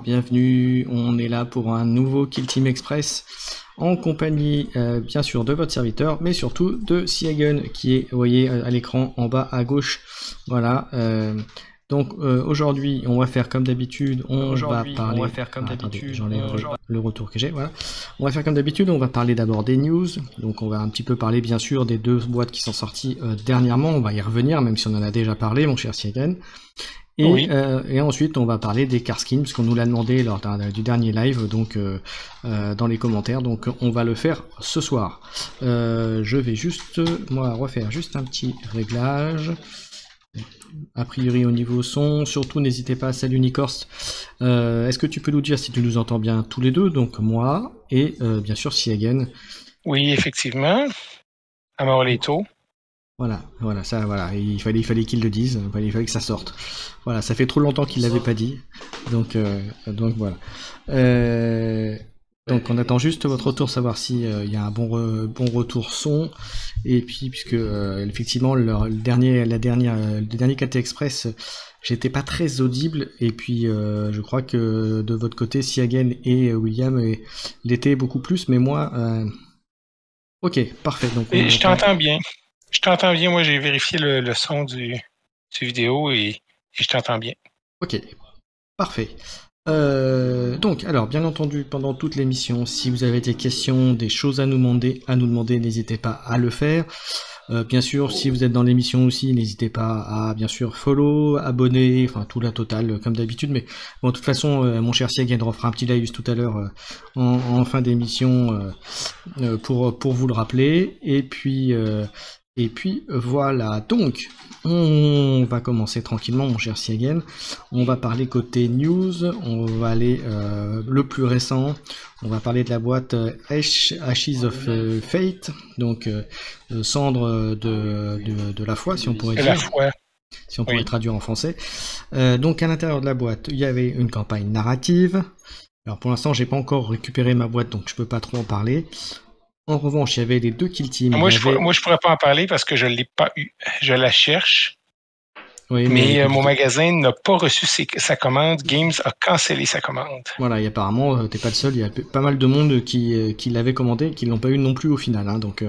Bienvenue, on est là pour un nouveau Kill Team Express en compagnie bien sûr de votre serviteur, mais surtout de Siagen qui est, vous voyez, à l'écran en bas à gauche. Voilà. Donc aujourd'hui, on va faire comme d'habitude, on va parler. Attendez, j'enlève le retour que j'ai. Voilà. On va faire comme d'habitude, on va parler d'abord des news. Donc on va un petit peu parler bien sûr des deux boîtes qui sont sorties dernièrement. On va y revenir, même si on en a déjà parlé, mon cher Siagen. Et ensuite, on va parler des car skins, parce qu'on nous l'a demandé lors du dernier live, donc dans les commentaires. Donc, on va le faire ce soir. Je vais juste, moi, refaire juste un petit réglage. A priori, au niveau son, surtout, n'hésitez pas, salut Nicorst. Est-ce que tu peux nous dire si tu nous entends bien tous les deux, donc moi et bien sûr Siagen. Oui, effectivement. Amorleto. Voilà, ça, voilà, il fallait qu'il le dise, il fallait que ça sorte. Voilà, ça fait trop longtemps qu'il l'avait pas dit, donc voilà. Donc on attend juste votre retour, savoir si il y a un bon retour son, et puis puisque effectivement le dernier KT Express, j'étais pas très audible, et puis je crois que de votre côté, Siagen et William l'étaient beaucoup plus, mais moi, ok, parfait. Donc et je t'entends bien. Je t'entends bien, moi j'ai vérifié le son du vidéo et je t'entends bien. Ok, parfait. Donc, alors, bien entendu, pendant toute l'émission, si vous avez des questions, des choses à nous demander, n'hésitez pas à le faire. Bien sûr, si vous êtes dans l'émission aussi, n'hésitez pas à, bien sûr, follow, abonner, enfin, tout la totale, comme d'habitude. Mais bon, de toute façon, mon cher Siagen refera un petit live tout à l'heure en fin d'émission pour vous le rappeler. Et puis voilà, donc on va commencer tranquillement mon cher Siagen, on va parler côté news, on va aller le plus récent, on va parler de la boîte Ashes of Fate, donc cendre de la foi si on pourrait dire. La foi. Si on pourrait traduire en français. Donc à l'intérieur de la boîte, il y avait une campagne narrative. Alors pour l'instant j'ai pas encore récupéré ma boîte donc je peux pas trop en parler. En revanche, il y avait les deux kill teams. Moi, je pourrais pas en parler parce que je l'ai pas eu. Je la cherche. Oui, mais mon magasin n'a pas reçu sa commande. Games a cancellé sa commande. Voilà, et apparemment, t'es pas le seul. Il y a pas mal de monde qui l'avait commandé et qui l'ont pas eu non plus au final. Hein, donc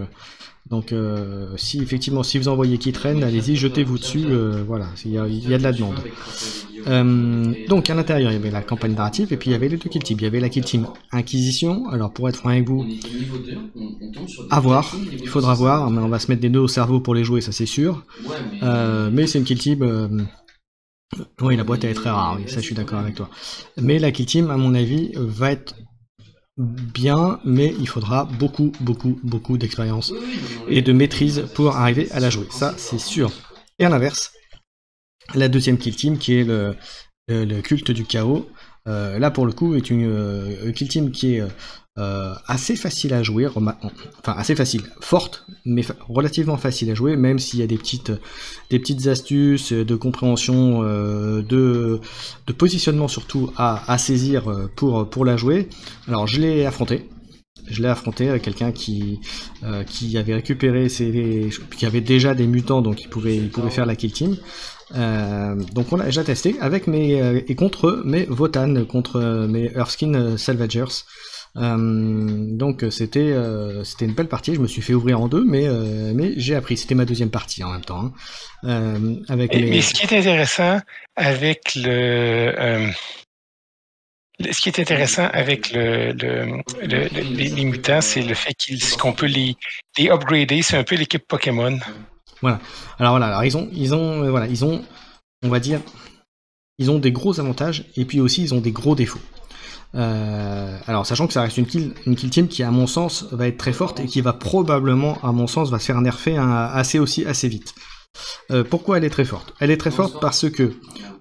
si effectivement, si vous en voyez qui traînent, allez-y, jetez-vous dessus. Voilà, il y a de la demande. Donc à l'intérieur, il y avait la campagne narrative et puis il y avait les deux kill teams. Il y avait la kill team Inquisition. Alors pour être franc avec vous, à voir, il faudra voir, mais on va se mettre des nœuds au cerveau pour les jouer, ça c'est sûr. Mais c'est une kill team. Oui, la boîte elle est très rare, oui, ça je suis d'accord avec toi. Mais la kill team, à mon avis, va être bien, mais il faudra beaucoup d'expérience et de maîtrise pour arriver à la jouer, ça c'est sûr. Et à l'inverse, la deuxième kill team qui est le culte du chaos, là pour le coup est une kill team qui est assez facile à jouer, enfin assez facile, forte, mais relativement facile à jouer, même s'il y a des petites astuces de compréhension, de positionnement surtout à saisir pour la jouer. Alors je l'ai affronté avec quelqu'un qui avait récupéré qui avait déjà des mutants, donc il pouvait faire la kill team. Donc on l'a déjà testé avec et contre mes Votan, contre mes Earthskin Salvagers. Donc c'était une belle partie, je me suis fait ouvrir en deux, mais j'ai appris, c'était ma deuxième partie en même temps. Hein. Mais ce qui est intéressant avec les mutants, c'est le fait qu'on peut les upgrader, c'est un peu l'équipe Pokémon. Voilà. Alors ils ont, on va dire, ils ont des gros avantages et puis aussi ils ont des gros défauts. Alors sachant que ça reste une kill team qui à mon sens va être très forte et qui va probablement à mon sens va se faire nerfer assez vite. Pourquoi elle est très forte? Elle est très forte parce que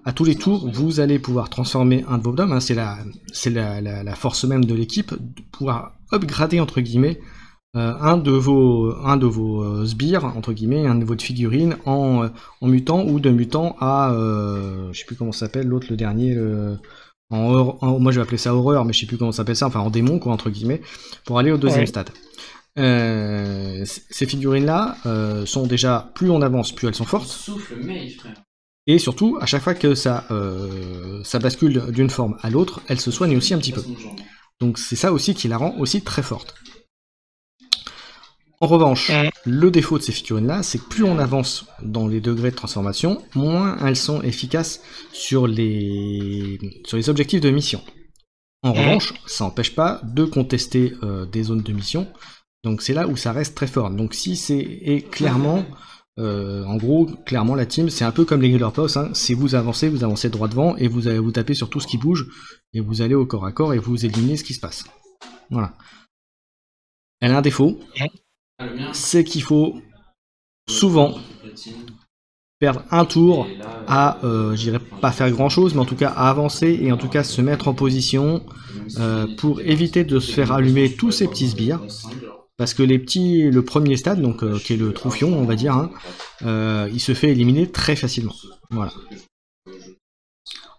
à tous les tours vous allez pouvoir transformer un de vos hommes, hein, c'est la force même de l'équipe, de pouvoir upgrader entre guillemets un de vos sbires entre guillemets, un de vos figurines en mutant ou de mutant à je sais plus comment ça s'appelle l'autre, le dernier, moi je vais appeler ça horreur, mais je sais plus comment ça s'appelle ça, enfin en démon quoi entre guillemets, pour aller au deuxième stade. Ces figurines là sont déjà, plus on avance, plus elles sont fortes. Souffle mage, frère. Et surtout, à chaque fois que ça bascule d'une forme à l'autre, elle se soigne aussi un petit peu. Donc c'est ça aussi qui la rend aussi très forte. En revanche, le défaut de ces figurines-là, c'est que plus on avance dans les degrés de transformation, moins elles sont efficaces sur les objectifs de mission. En revanche, ça n'empêche pas de contester des zones de mission, donc c'est là où ça reste très fort. Donc si c'est clairement, en gros, clairement la team, c'est un peu comme les Killer Posts, hein. Si vous avancez droit devant, et vous tapez sur tout ce qui bouge, et vous allez au corps à corps, et vous éliminez ce qui se passe. Voilà. Elle a un défaut, c'est qu'il faut souvent perdre un tour à, je dirais pas faire grand chose, mais en tout cas à avancer et en tout cas se mettre en position pour éviter de se faire allumer tous ces petits sbires. Parce que le premier stade, donc qui est le troufion, on va dire, hein, il se fait éliminer très facilement. Voilà.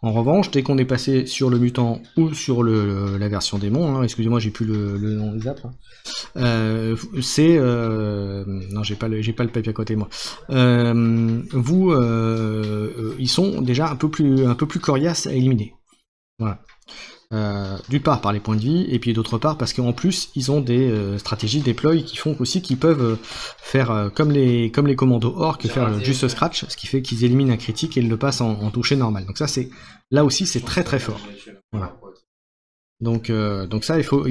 En revanche, dès qu'on est passé sur le mutant ou sur la version démon, hein, excusez-moi, j'ai plus le nom exact. C'est non, j'ai pas le papier à côté moi. Ils sont déjà un peu plus coriaces à éliminer. Voilà. D'une part par les points de vie, et puis d'autre part parce qu'en plus ils ont des stratégies deploy qui font aussi qu'ils peuvent faire comme les commandos orques, faire juste scratch, ce qui fait qu'ils éliminent un critique et ils le passent en toucher normal. Donc ça là aussi c'est très très fort. Voilà. Donc ça il faut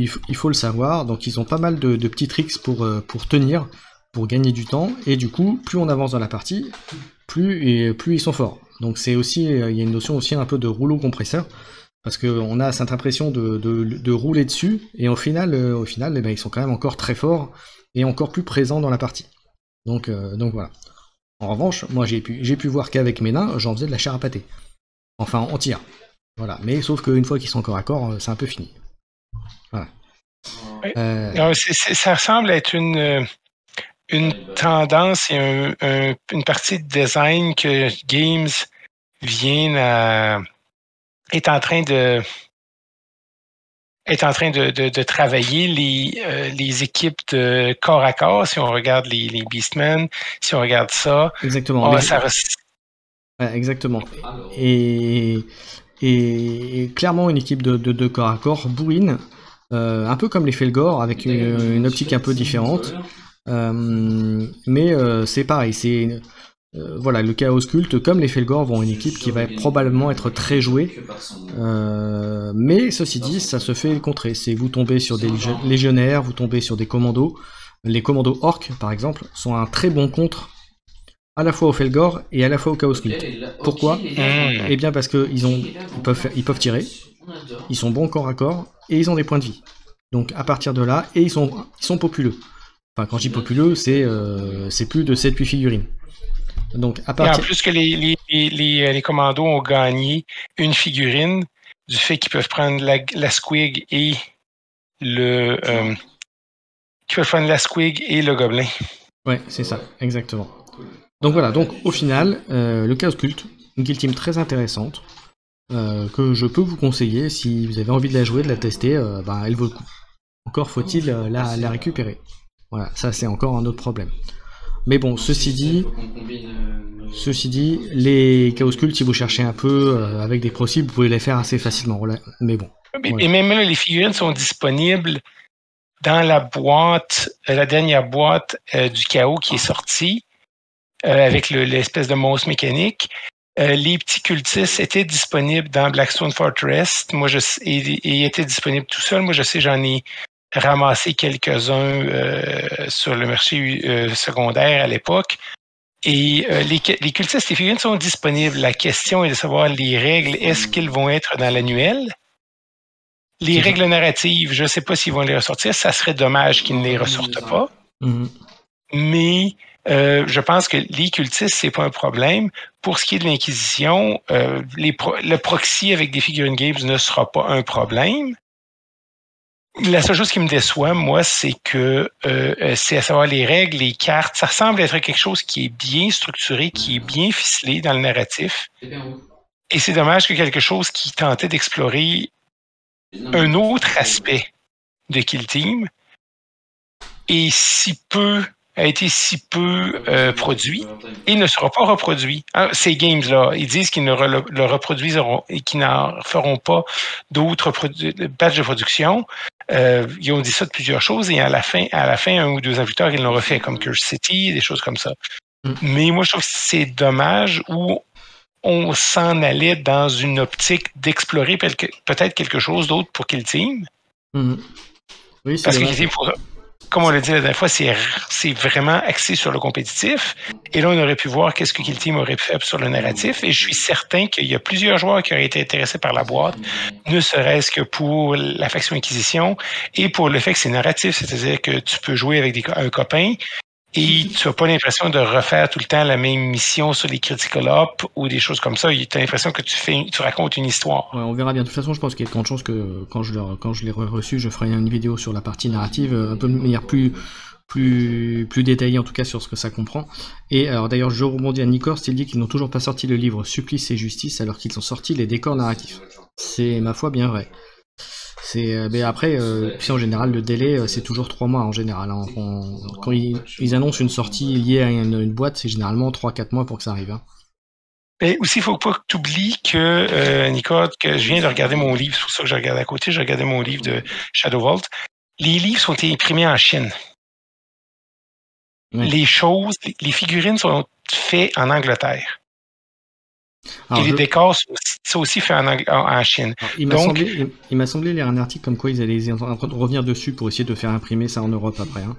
le savoir. Donc ils ont pas mal de petits tricks pour tenir, pour gagner du temps, et du coup plus on avance dans la partie, plus ils sont forts. Donc c'est aussi, il y a une notion aussi un peu de rouleau compresseur. Parce qu'on a cette impression de rouler dessus, et au final eh ben, ils sont quand même encore très forts et encore plus présents dans la partie. Donc voilà. En revanche, moi j'ai pu voir qu'avec mes nains, j'en faisais de la chair à pâté. Enfin, en tir. Voilà. Mais sauf qu'une fois qu'ils sont corps à corps, c'est un peu fini. Voilà. Ça ressemble à être une tendance et une partie de design que Games est en train de travailler les équipes de corps à corps. Si on regarde les Beastmen, si on regarde ça, exactement. Exactement. Et clairement une équipe de corps à corps bourrine, un peu comme les Felgor, avec une optique un peu différente. Mais c'est pareil, voilà, le Chaos Cult, comme les Felgor, vont une équipe qui va probablement être très jouée. Mais ceci dit, ça se fait contrer. C'est vous tombez sur des légionnaires, vous tombez sur des commandos. Les commandos orques, par exemple, sont un très bon contre à la fois au Felgor et à la fois au Chaos Cult. Pourquoi ? Eh bien parce que ils peuvent tirer, ils sont bons corps à corps, et ils ont des points de vie. Donc à partir de là, et ils sont populeux. Enfin, quand je dis populeux, c'est plus de 7-8 figurines. Donc, en plus que les commandos ont gagné une figurine du fait qu'ils peuvent prendre la squig et le gobelin. Ouais, c'est ça, exactement. Donc voilà, donc au final, le Chaos Cult, une kill team très intéressante, que je peux vous conseiller si vous avez envie de la jouer, de la tester, elle vaut le coup. Encore faut-il la récupérer. Voilà, ça c'est encore un autre problème. Mais bon, ceci dit, les Chaos Cult, si vous cherchez un peu avec des procis, vous pouvez les faire assez facilement. Mais bon. Et même là, les figurines sont disponibles dans la boîte, la dernière boîte du chaos qui est sortie, avec l'espèce de monstre mécanique. Les petits cultistes étaient disponibles dans Blackstone Fortress. Et étaient disponibles tout seul. Moi, je sais, j'en ai ramassé quelques-uns sur le marché secondaire à l'époque. Et les cultistes, les figurines sont disponibles. La question est de savoir les règles. Est-ce qu'ils vont être dans l'annuel? Les règles narratives, je ne sais pas s'ils vont les ressortir. Ça serait dommage qu'ils ne les ressortent pas. Mais je pense que les cultistes, c'est pas un problème. Pour ce qui est de l'Inquisition, le proxy avec des figurines games ne sera pas un problème. La seule chose qui me déçoit, moi, c'est que c'est à savoir les règles, les cartes. Ça semble être quelque chose qui est bien structuré, qui est bien ficelé dans le narratif. Et c'est dommage que quelque chose qui tentait d'explorer un autre aspect de Kill Team ait si peu a été si peu produit et ne sera pas reproduit. Ces games-là, ils disent qu'ils ne le reproduiront et qu'ils n'en feront pas d'autres batchs de production. Ils ont dit ça de plusieurs choses et à la fin, 1 ou 2 ans plus tard, ils l'ont refait comme Curse City, des choses comme ça. Mais moi, je trouve que c'est dommage où on s'en allait dans une optique d'explorer peut-être quelque chose d'autre pour Kill Team. Oui, parce que Kill Team, comme on l'a dit la dernière fois, c'est vraiment axé sur le compétitif. Et là, on aurait pu voir qu'est-ce que Kill Team aurait pu faire sur le narratif. Et je suis certain qu'il y a plusieurs joueurs qui auraient été intéressés par la boîte, ne serait-ce que pour la faction Inquisition et pour le fait que c'est narratif, c'est-à-dire que tu peux jouer avec un copain et tu n'as pas l'impression de refaire tout le temps la même mission sur les Critical Ops ou des choses comme ça. Tu as l'impression que tu racontes une histoire. Ouais, on verra bien. De toute façon, je pense qu'il y a de grandes chances que quand je l'ai reçu, je ferai une vidéo sur la partie narrative, un peu de manière plus détaillée en tout cas sur ce que ça comprend. Et alors d'ailleurs, je rebondis à Nikors, il dit qu'ils n'ont toujours pas sorti le livre Supplice et Justice alors qu'ils ont sorti les décors narratifs. C'est ma foi bien vrai. Mais après, puis en général, le délai, c'est toujours 3 mois en général. Hein. Quand ils annoncent une sortie liée à une boîte, c'est généralement 3-4 mois pour que ça arrive. Hein. Mais aussi, il ne faut pas que tu oublies que, Nicolas, que je viens de regarder mon livre, c'est pour ça que je regarde à côté, je regardais mon livre de Shadow Vault. Les livres sont imprimés en Chine. Ouais. Les figurines sont faites en Angleterre. Alors, et les décors sont aussi faits en Chine. Alors, il m'a semblé lire un article comme quoi ils allaient revenir dessus pour essayer de faire imprimer ça en Europe après. Hein.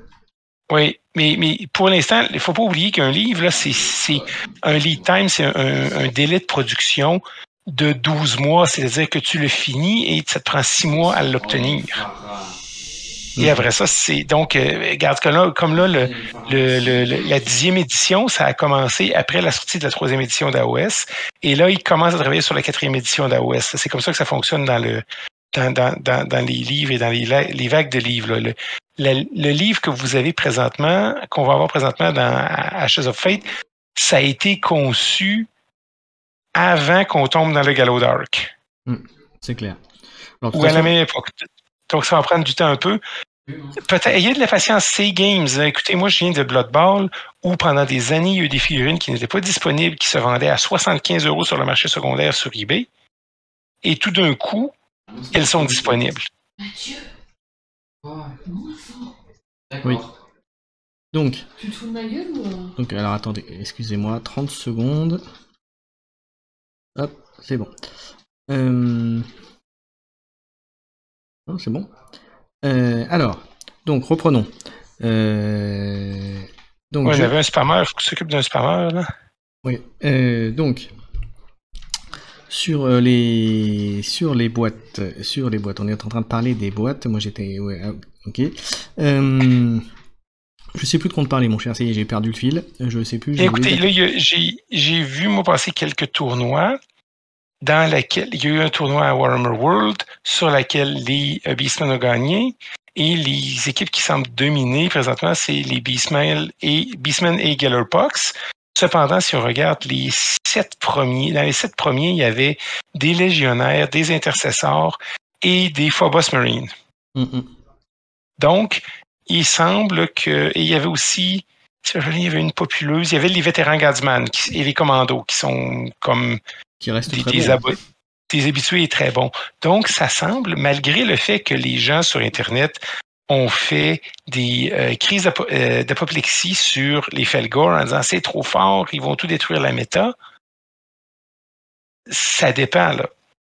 Oui, mais pour l'instant, il ne faut pas oublier qu'un livre, là, c'est un lead time, c'est un délai de production de 12 mois, c'est-à-dire que tu le finis et ça te prend 6 mois à l'obtenir. Et après ça, c'est donc, regarde, comme là, la 10e édition, ça a commencé après la sortie de la 3e édition d'AOS. Et là, ils commencent à travailler sur la 4e édition d'AOS. C'est comme ça que ça fonctionne dans les livres et dans les vagues de livres. Là. Le livre que vous avez présentement, qu'on va avoir présentement dans Ashes of Fate, ça a été conçu avant qu'on tombe dans le Gallow Dark. C'est clair. Alors, ou à la même époque. Donc, ça va prendre du temps un peu. Peut-être, ayez de la patience, ces games. Écoutez, moi, je viens de Blood Bowl, où pendant des années, il y a eu des figurines qui n'étaient pas disponibles, qui se vendaient à 75 € sur le marché secondaire sur eBay. Et tout d'un coup, elles sont disponibles. Oui. Donc. Tu te fous de ma gueule ou... Donc, alors attendez, excusez-moi, 30 secondes. Hop, c'est bon. Non, c'est bon. Alors, donc reprenons. Donc ouais, il y avait un spammer, il faut que tu s'occupes d'un spammer là. Oui. Donc sur les boîtes, on est en train de parler des boîtes. Moi j'étais, ouais, ok. Je sais plus de quoi te parler, mon cher. Ça y est, j'ai perdu le fil. Je sais plus. Écoutez, là, j'ai vu moi passer quelques tournois. Dans laquelle il y a eu un tournoi à Warhammer World sur laquelle les Beastmen ont gagné et les équipes qui semblent dominer présentement, c'est les Beastmen et Gellerpox. Cependant, si on regarde les 7 premiers, dans les 7 premiers, il y avait des légionnaires, des intercessors et des Phobos Marines. Donc, il semble que... Et il y avait aussi... Il y avait une populeuse, il y avait les vétérans Guardsmen et les commandos qui sont comme... Qui reste des habitués très bons. Donc, ça semble, malgré le fait que les gens sur Internet ont fait des crises d'apoplexie sur les Felgor en disant c'est trop fort, ils vont tout détruire la méta. Ça dépend, là.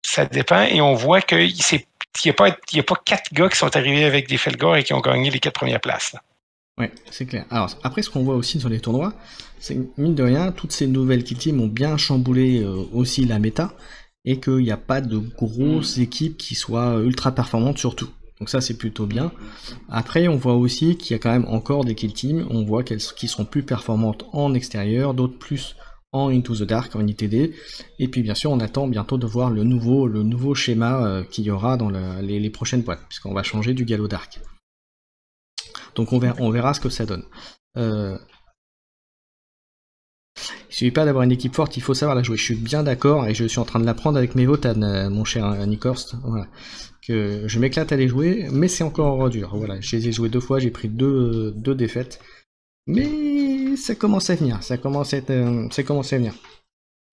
Ça dépend et on voit qu'il n'y a pas 4 gars qui sont arrivés avec des Felgor et qui ont gagné les 4 premières places. Oui, c'est clair. Alors, après, ce qu'on voit aussi sur les tournois, c'est mine de rien, toutes ces nouvelles kill teams ont bien chamboulé aussi la méta, et qu'il n'y a pas de grosses équipes qui soient ultra performantes surtout. Donc ça, c'est plutôt bien. Après, on voit aussi qu'il y a quand même encore des kill teams, on voit qui sont plus performantes en extérieur, d'autres plus en Into the Dark, en ITD, et puis bien sûr, on attend bientôt de voir le nouveau schéma qu'il y aura dans les prochaines boîtes, puisqu'on va changer du Gallow Dark. Donc on verra ce que ça donne. Il suffit pas d'avoir une équipe forte, il faut savoir la jouer. Je suis bien d'accord et je suis en train de l'apprendre avec mes Votan, mon cher Nikorst. Voilà. Que je m'éclate à les jouer, mais c'est encore dur. Voilà, je les ai joués 2 fois, j'ai pris deux défaites. Mais ça commence à venir, ça commence à venir.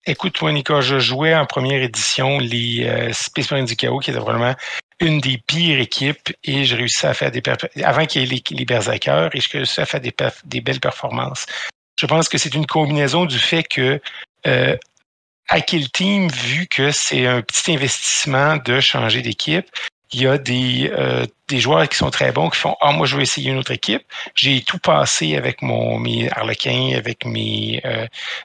Écoute, moi, Nicolas, je jouais en première édition les Space Marines du Chaos, qui était vraiment une des pires équipes, et j'ai réussi à faire avant qu'il y ait les Berserkers, et j'ai réussi à faire des belles performances. Je pense que c'est une combinaison du fait que à Kill Team, vu que c'est un petit investissement de changer d'équipe, il y a des joueurs qui sont très bons qui font « Ah, moi, je vais essayer une autre équipe. J'ai tout passé avec mes Harlequins, avec mes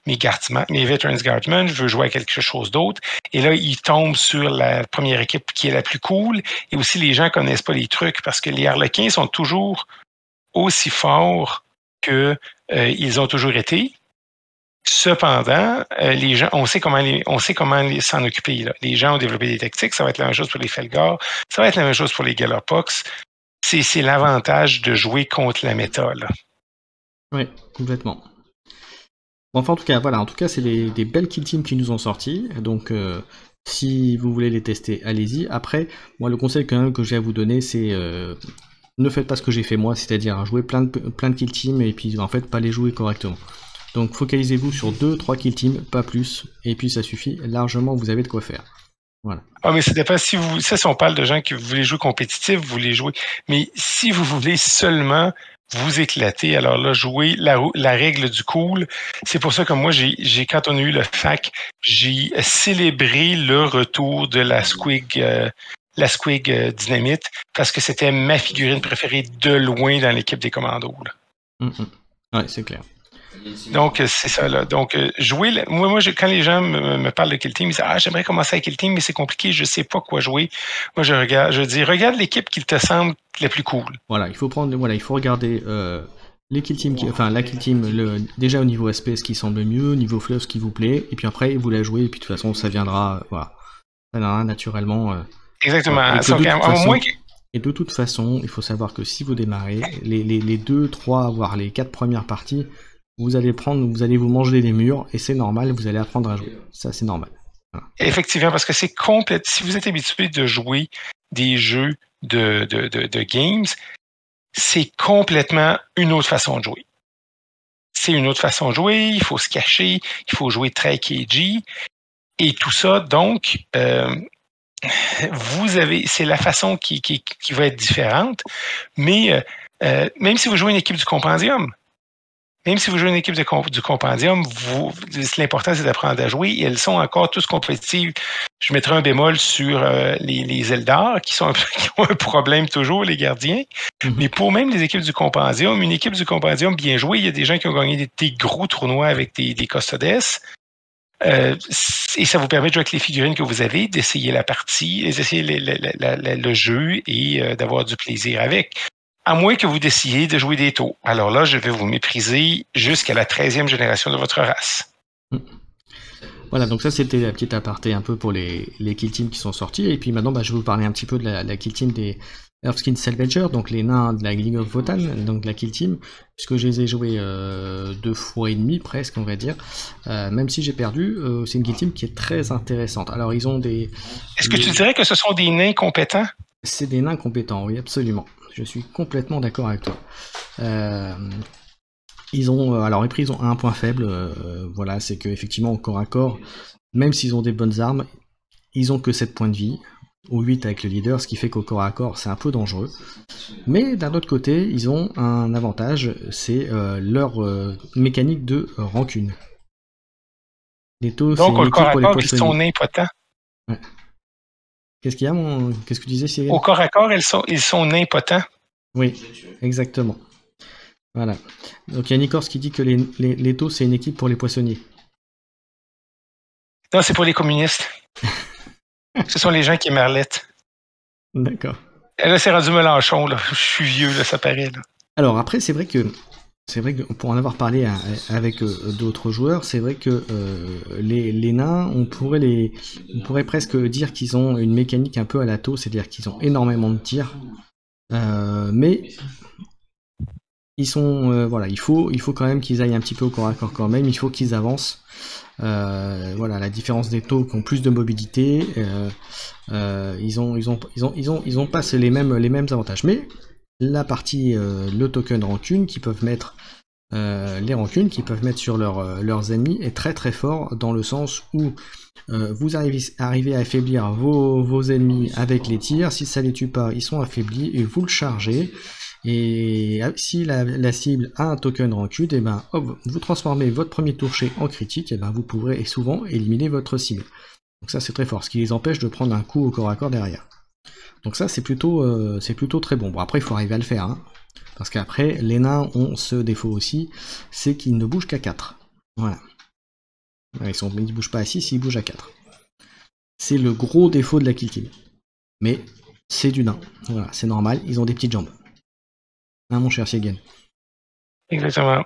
Veterans Guardsmen. Je veux jouer à quelque chose d'autre. » Et là, ils tombent sur la première équipe qui est la plus cool. Et aussi, les gens connaissent pas les trucs parce que les Harlequins sont toujours aussi forts qu'ils ont toujours été. Cependant, les gens, on sait comment s'en occuper. Là. Les gens ont développé des tactiques. Ça va être la même chose pour les Felgar. Ça va être la même chose pour les Gallerpox. C'est l'avantage de jouer contre la méta. Oui, complètement. Bon, enfin, en tout cas, voilà. En tout cas, c'est des belles kill teams qui nous ont sortis. Donc, si vous voulez les tester, allez-y. Après, moi, le conseil quand même que j'ai à vous donner, c'est ne faites pas ce que j'ai fait moi, c'est-à-dire jouer plein de kill teams et puis en fait pas les jouer correctement. Donc focalisez-vous sur 2-3 kill teams, pas plus, et puis ça suffit largement, vous avez de quoi faire. Voilà. Ah, mais ça dépend si on parle de gens qui voulaient jouer compétitif, vous voulez jouer. Mais si vous voulez seulement vous éclater, alors là, jouer la règle du cool. C'est pour ça que moi, quand on a eu le FAQ, j'ai célébré le retour de la Squig Dynamite, parce que c'était ma figurine préférée de loin dans l'équipe des commandos. Ouais, c'est clair. Donc, c'est ça, là. Donc, jouer... Moi, quand les gens me parlent de Kill Team, ils disent « Ah, j'aimerais commencer à Kill Team, mais c'est compliqué, je sais pas quoi jouer. » Moi, je dis « Regarde l'équipe qui te semble la plus cool. » Voilà, il faut regarder les Kill Team, la Kill Team, déjà au niveau SPS qui semble mieux, au niveau fluff qui vous plaît, et puis après, vous la jouez, et puis de toute façon, ça viendra, voilà. Ça viendra naturellement. Exactement. Et de toute façon, il faut savoir que si vous démarrez, les 2, 3, voire les 4 premières parties, vous allez vous manger les murs, et c'est normal, vous allez apprendre à jouer. Ça, c'est normal. Voilà. Effectivement, parce que c'est complète. Si vous êtes habitué de jouer des jeux de games, c'est complètement une autre façon de jouer. C'est une autre façon de jouer, il faut se cacher, il faut jouer très KG, et tout ça, donc, c'est la façon qui va être différente, mais même si vous jouez une équipe du Compendium, du Compendium, l'important c'est d'apprendre à jouer, et elles sont encore tous compétitives. Je mettrai un bémol sur les Eldar, qui ont un problème toujours, les gardiens. Mais pour même les équipes du Compendium, une équipe du Compendium bien jouée, il y a des gens qui ont gagné des gros tournois avec des Custodes. Et ça vous permet de jouer avec les figurines que vous avez, d'essayer la partie, d'essayer le jeu et d'avoir du plaisir avec. À moins que vous décidiez de jouer des taux. Alors là, je vais vous mépriser jusqu'à la 13e génération de votre race. Voilà, donc ça c'était la petite aparté un peu pour les kill teams qui sont sortis. Et puis maintenant, je vais vous parler un petit peu de la kill team des Earthskin Salvagers, donc les nains de la League of Votan, donc la kill team, puisque je les ai joués 2 fois et demi presque, on va dire. Même si j'ai perdu, c'est une kill team qui est très intéressante. Alors ils ont des... Est-ce que tu dirais que ce sont des nains compétents? C'est des nains compétents, oui, absolument. Je suis complètement d'accord avec toi. Ils ont un point faible, voilà, c'est qu'effectivement au corps à corps, même s'ils ont des bonnes armes, ils ont que 7 points de vie, ou 8 avec le leader, ce qui fait qu'au corps à corps c'est un peu dangereux. Mais d'un autre côté, ils ont un avantage, c'est leur mécanique de rancune. Les taux, donc au corps à corps, ils sont impotents. Ouais. Qu'est-ce qu'il y a, qu'est-ce que tu disais, Cyril? Au corps à corps, ils sont impotents. Oui, exactement. Voilà. Donc il y a Nikors qui dit que les taux, c'est une équipe pour les poissonniers. Non, c'est pour les communistes. Ce sont les gens qui aiment Arlette. D'accord. Là, c'est rendu Mélenchon, là. Je suis vieux, là, ça paraît. Là. Alors après, c'est vrai que pour en avoir parlé avec d'autres joueurs, c'est vrai que les nains, on pourrait presque dire qu'ils ont une mécanique un peu à la taux, c'est-à-dire qu'ils ont énormément de tirs, mais ils sont voilà, il faut quand même qu'ils aillent un petit peu au corps à corps quand même, il faut qu'ils avancent. Voilà, la différence des taux qui ont plus de mobilité, ils ont pas les mêmes avantages, mais la partie le token rancune qu'ils peuvent mettre les rancunes qu'ils peuvent mettre sur leurs ennemis est très très fort, dans le sens où vous arrivez à affaiblir vos ennemis avec les tirs. Si ça les tue pas, ils sont affaiblis et vous le chargez. Et si la cible a un token rancune, et ben hop, vous transformez votre premier toucher en critique, et ben vous pourrez souvent éliminer votre cible. Donc ça c'est très fort, ce qui les empêche de prendre un coup au corps à corps derrière. Donc ça c'est plutôt très bon. Bon après il faut arriver à le faire, hein, parce qu'après les nains ont ce défaut aussi, c'est qu'ils ne bougent qu'à 4. Voilà. Ils ne bougent pas à 6, ils bougent à 4. C'est le gros défaut de la kill team. Mais c'est du nain. Voilà, c'est normal, ils ont des petites jambes. Hein, mon cher Siegen. Exactement.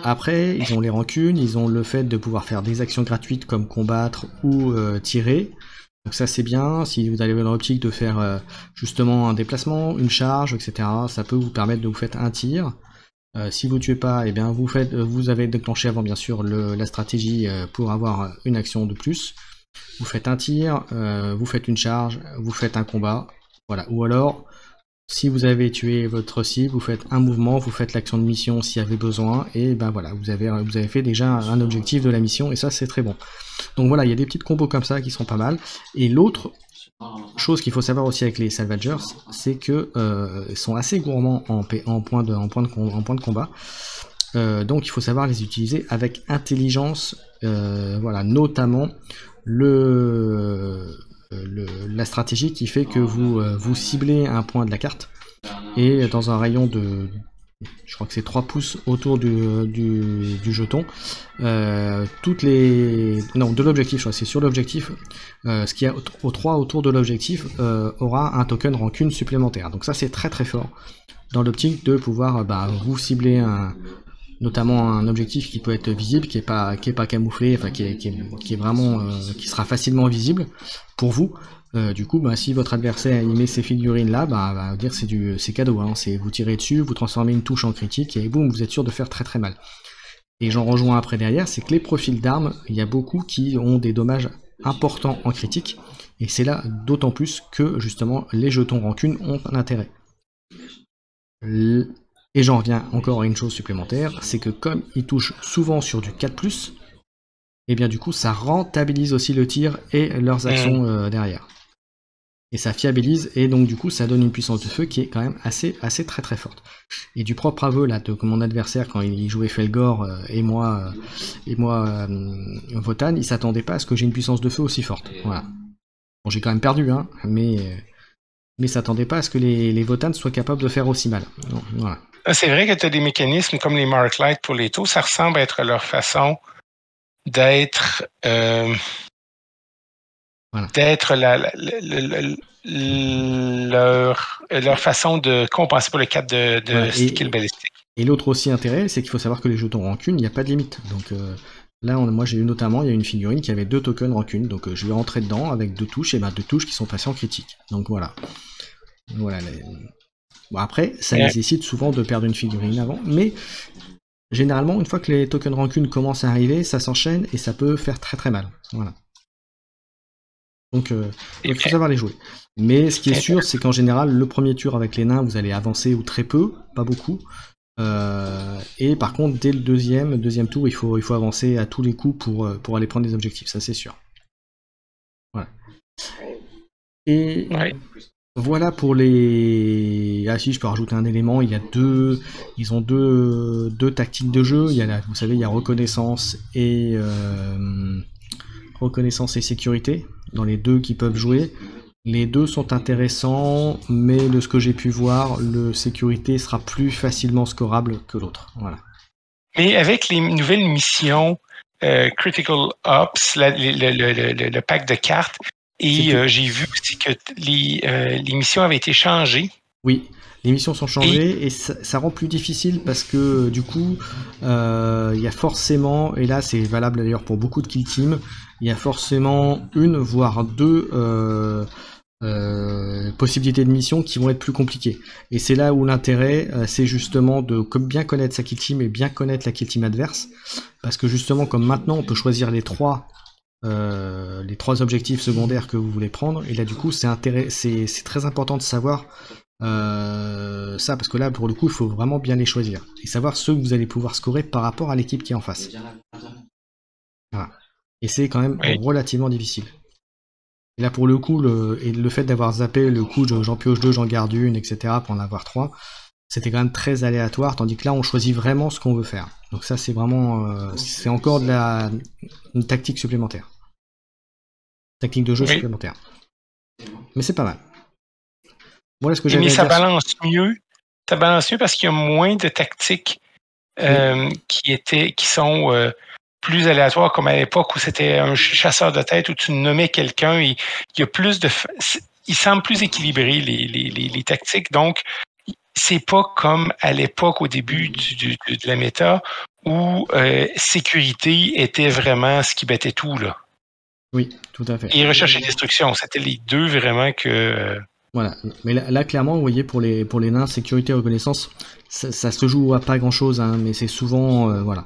Après, ils ont les rancunes, ils ont le fait de pouvoir faire des actions gratuites comme combattre ou tirer. Donc ça c'est bien, si vous avez l'optique de faire justement un déplacement, une charge, etc. Ça peut vous permettre de vous faire un tir. Si vous tuez pas, eh bien vous avez déclenché avant bien sûr la stratégie pour avoir une action de plus. Vous faites un tir, vous faites une charge, vous faites un combat, voilà. Ou alors, si vous avez tué votre cible, vous faites un mouvement, vous faites l'action de mission s'il y avait besoin, et ben voilà, vous avez fait déjà un objectif de la mission, et ça c'est très bon. Donc voilà, il y a des petites combos comme ça qui sont pas mal. Et l'autre chose qu'il faut savoir aussi avec les Salvagers, c'est que ils sont assez gourmands en points de combat. Donc il faut savoir les utiliser avec intelligence, voilà, notamment la stratégie qui fait que vous ciblez un point de la carte, et dans un rayon de, je crois que c'est 3 pouces autour du jeton, de l'objectif, je crois que c'est sur l'objectif, ce qui est au 3 autour de l'objectif aura un token rancune supplémentaire. Donc ça c'est très très fort, dans l'optique de pouvoir vous cibler notamment un objectif qui peut être visible, qui est pas camouflé, enfin qui est vraiment qui sera facilement visible pour vous. Du coup, si votre adversaire il met ces figurines là, dire c'est cadeau, hein, c'est vous tirez dessus, vous transformez une touche en critique et boum, vous êtes sûr de faire très très mal. Et j'en rejoins après derrière, c'est que les profils d'armes, il y a beaucoup qui ont des dommages importants en critique, et c'est là d'autant plus que justement les jetons rancune ont un intérêt. Et j'en reviens encore à une chose supplémentaire, c'est que comme ils touchent souvent sur du 4+, et bien du coup ça rentabilise aussi le tir et leurs actions derrière. Et ça fiabilise, et donc du coup ça donne une puissance de feu qui est quand même assez très très forte. Et du propre aveu là de mon adversaire quand il jouait Felgor et moi Votann, il s'attendait pas à ce que j'ai une puissance de feu aussi forte. Voilà. Bon, j'ai quand même perdu, hein, mais s'attendait pas à ce que les Votann soient capables de faire aussi mal. Non, voilà. C'est vrai que tu as des mécanismes comme les Mark Light pour les taux, ça ressemble à être leur façon d'être voilà. D'être leur façon de compenser pour le cadre de skill balistique. Et l'autre aussi intérêt, c'est qu'il faut savoir que les jetons rancune, il n'y a pas de limite. Donc là, moi j'ai eu notamment, il y a une figurine qui avait 2 tokens rancune, donc je vais rentrer dedans avec 2 touches, et 2 touches qui sont passées en critique. Donc voilà. Bon, après, ça nécessite souvent de perdre une figurine avant, mais généralement, une fois que les tokens rancune commencent à arriver, ça s'enchaîne et ça peut faire très très mal. Voilà. Donc il faut savoir les jouer. Mais ce qui est sûr, c'est qu'en général, le premier tour avec les nains, vous allez avancer ou très peu, pas beaucoup. Et par contre, dès le deuxième tour, il faut avancer à tous les coups pour aller prendre des objectifs, ça c'est sûr. Voilà. Et voilà pour les... Ah si, je peux rajouter un élément, ils ont deux tactiques de jeu, vous savez, il y a reconnaissance et sécurité, dans les deux qui peuvent jouer. Les deux sont intéressants, mais de ce que j'ai pu voir, le sécurité sera plus facilement scorable que l'autre. Voilà. Mais avec les nouvelles missions Critical Ops, le pack de cartes, et j'ai vu aussi que les missions avaient été changées. Oui, les missions sont changées et ça rend plus difficile parce que du coup, il y a forcément, et là c'est valable d'ailleurs pour beaucoup de kill team, il y a forcément une voire deux possibilités de missions qui vont être plus compliquées. Et c'est là où l'intérêt, c'est justement de bien connaître sa kill team et bien connaître la kill team adverse, parce que justement comme maintenant on peut choisir les trois objectifs secondaires que vous voulez prendre, et là du coup c'est très important de savoir Ça, parce que là, pour le coup, il faut vraiment bien les choisir. Et savoir ceux que vous allez pouvoir scorer par rapport à l'équipe qui est en face. Voilà. Et c'est quand même relativement difficile. Et là, pour le coup, le fait d'avoir zappé le coup de j'en pioche 2, j'en garde une, etc., pour en avoir 3, c'était quand même très aléatoire, tandis que là, on choisit vraiment ce qu'on veut faire. Donc ça, c'est vraiment... c'est encore une tactique supplémentaire. Tactique de jeu supplémentaire. Mais c'est pas mal. Voilà ce que j'avais à dire. Ça balance mieux parce qu'il y a moins de tactiques qui sont plus aléatoires, comme à l'époque où c'était un chasseur de tête où tu nommais quelqu'un et il y a plus de... Il semble plus équilibré les tactiques, donc c'est pas comme à l'époque au début de la méta où sécurité était vraiment ce qui battait tout, là. Oui, tout à fait. Et recherche et destruction, c'était les deux vraiment que... Voilà, mais là clairement, vous voyez, pour les nains, sécurité et reconnaissance, ça se joue à pas grand chose, hein, mais c'est souvent, voilà,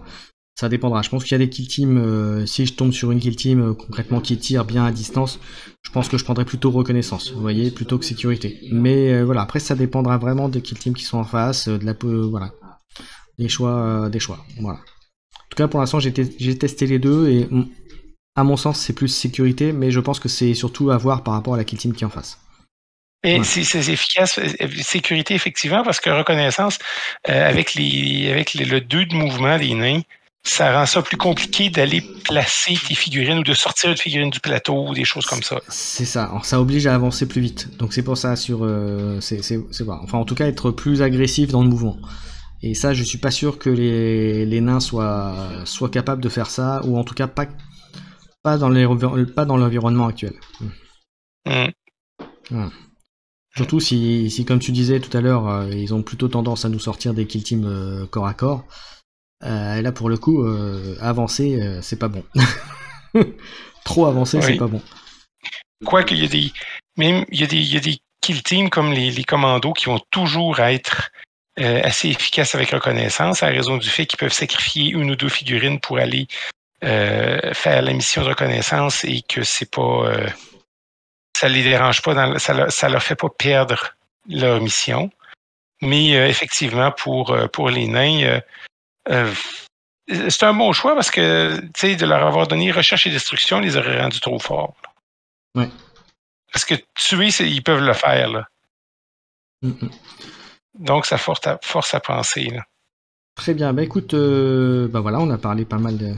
ça dépendra. Je pense qu'il y a des kill teams, si je tombe sur une kill team concrètement qui tire bien à distance, je pense que je prendrais plutôt reconnaissance, vous voyez, plutôt que sécurité. Mais voilà, après ça dépendra vraiment des kill teams qui sont en face, voilà, des choix, voilà. En tout cas, pour l'instant, j'ai testé les deux et à mon sens, c'est plus sécurité, mais je pense que c'est surtout à voir par rapport à la kill team qui est en face. Et c'est efficace, sécurité effectivement, parce que reconnaissance, avec le 2 de mouvement des nains, ça rend ça plus compliqué d'aller placer tes figurines ou de sortir une figurine du plateau ou des choses comme ça. C'est ça, alors, ça oblige à avancer plus vite. Donc c'est pour ça, c'est voilà. Enfin en tout cas être plus agressif dans le mouvement. Et ça, je suis pas sûr que les nains soient capables de faire ça, ou en tout cas pas dans l'environnement actuel. Voilà. Surtout si, comme tu disais tout à l'heure, ils ont plutôt tendance à nous sortir des kill teams corps à corps. Là, pour le coup, avancer, c'est pas bon. Trop avancer, c'est pas bon. Quoique, il y a des kill teams comme les commandos qui vont toujours être assez efficaces avec reconnaissance, à raison du fait qu'ils peuvent sacrifier une ou deux figurines pour aller faire la mission de reconnaissance et que c'est pas... ça les dérange pas, ça leur fait pas perdre leur mission. Mais effectivement, pour les nains, c'est un bon choix parce que de leur avoir donné recherche et destruction les aurait rendus trop forts. Ouais. Parce que tuer, ils peuvent le faire. Là. Donc, ça force à penser. Là. Très bien. Bah écoute, voilà, on a parlé pas mal de...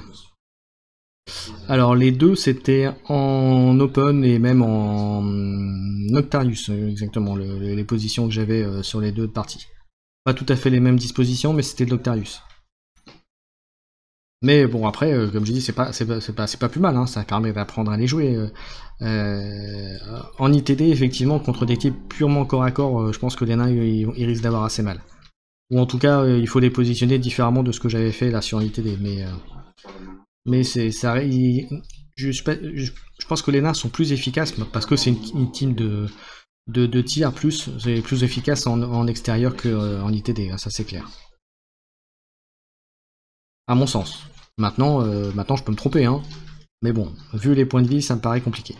Alors les deux c'était en open et même en Noctarius, exactement, les positions que j'avais sur les deux parties. Pas tout à fait les mêmes dispositions, mais c'était de Noctarius. Mais bon après, comme je dis, c'est pas plus mal, hein, ça permet d'apprendre à les jouer. En ITD, effectivement, contre des types purement corps à corps, je pense que les nains ils risquent d'avoir assez mal. Ou en tout cas, il faut les positionner différemment de ce que j'avais fait là sur ITD, mais c'est ça. Je pense que les nains sont plus efficaces parce que c'est une team de tir c'est plus efficace en extérieur qu'en ITD, ça c'est clair. À mon sens. Maintenant je peux me tromper, hein. Mais bon, vu les points de vie, ça me paraît compliqué.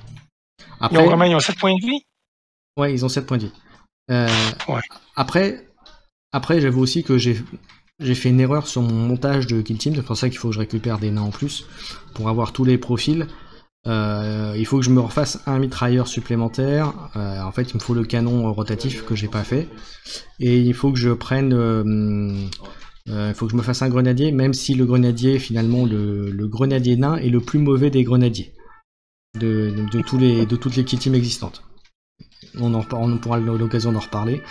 Après, ils ont 7 points de vie? Ouais, ils ont 7 points de vie. Ouais. Après, j'avoue aussi que j'ai fait une erreur sur mon montage de kill team, c'est pour ça qu'il faut que je récupère des nains en plus, pour avoir tous les profils. Il faut que je me refasse un mitrailleur supplémentaire. En fait, il me faut le canon rotatif que j'ai pas fait. Et il faut que je prenne... il faut que je me fasse un grenadier, même si le grenadier, finalement, le grenadier nain est le plus mauvais des grenadiers. De toutes les kill teams existantes. On pourra l'occasion d'en reparler.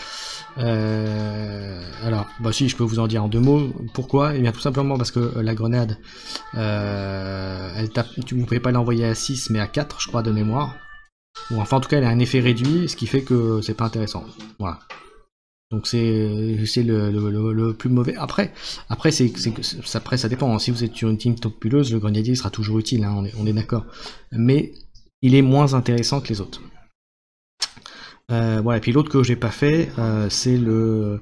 Alors, si, je peux vous en dire en deux mots. Pourquoi? Eh bien, tout simplement parce que la grenade, elle tape, vous ne pouvez pas l'envoyer à 6, mais à 4, je crois, de mémoire. Ou enfin, en tout cas, elle a un effet réduit, ce qui fait que c'est pas intéressant. Voilà. Donc c'est le plus mauvais. Après ça dépend. Hein. Si vous êtes sur une team populeuse, le grenadier sera toujours utile, hein, on est d'accord. Mais il est moins intéressant que les autres. Voilà, et puis l'autre que j'ai pas fait, c'est le...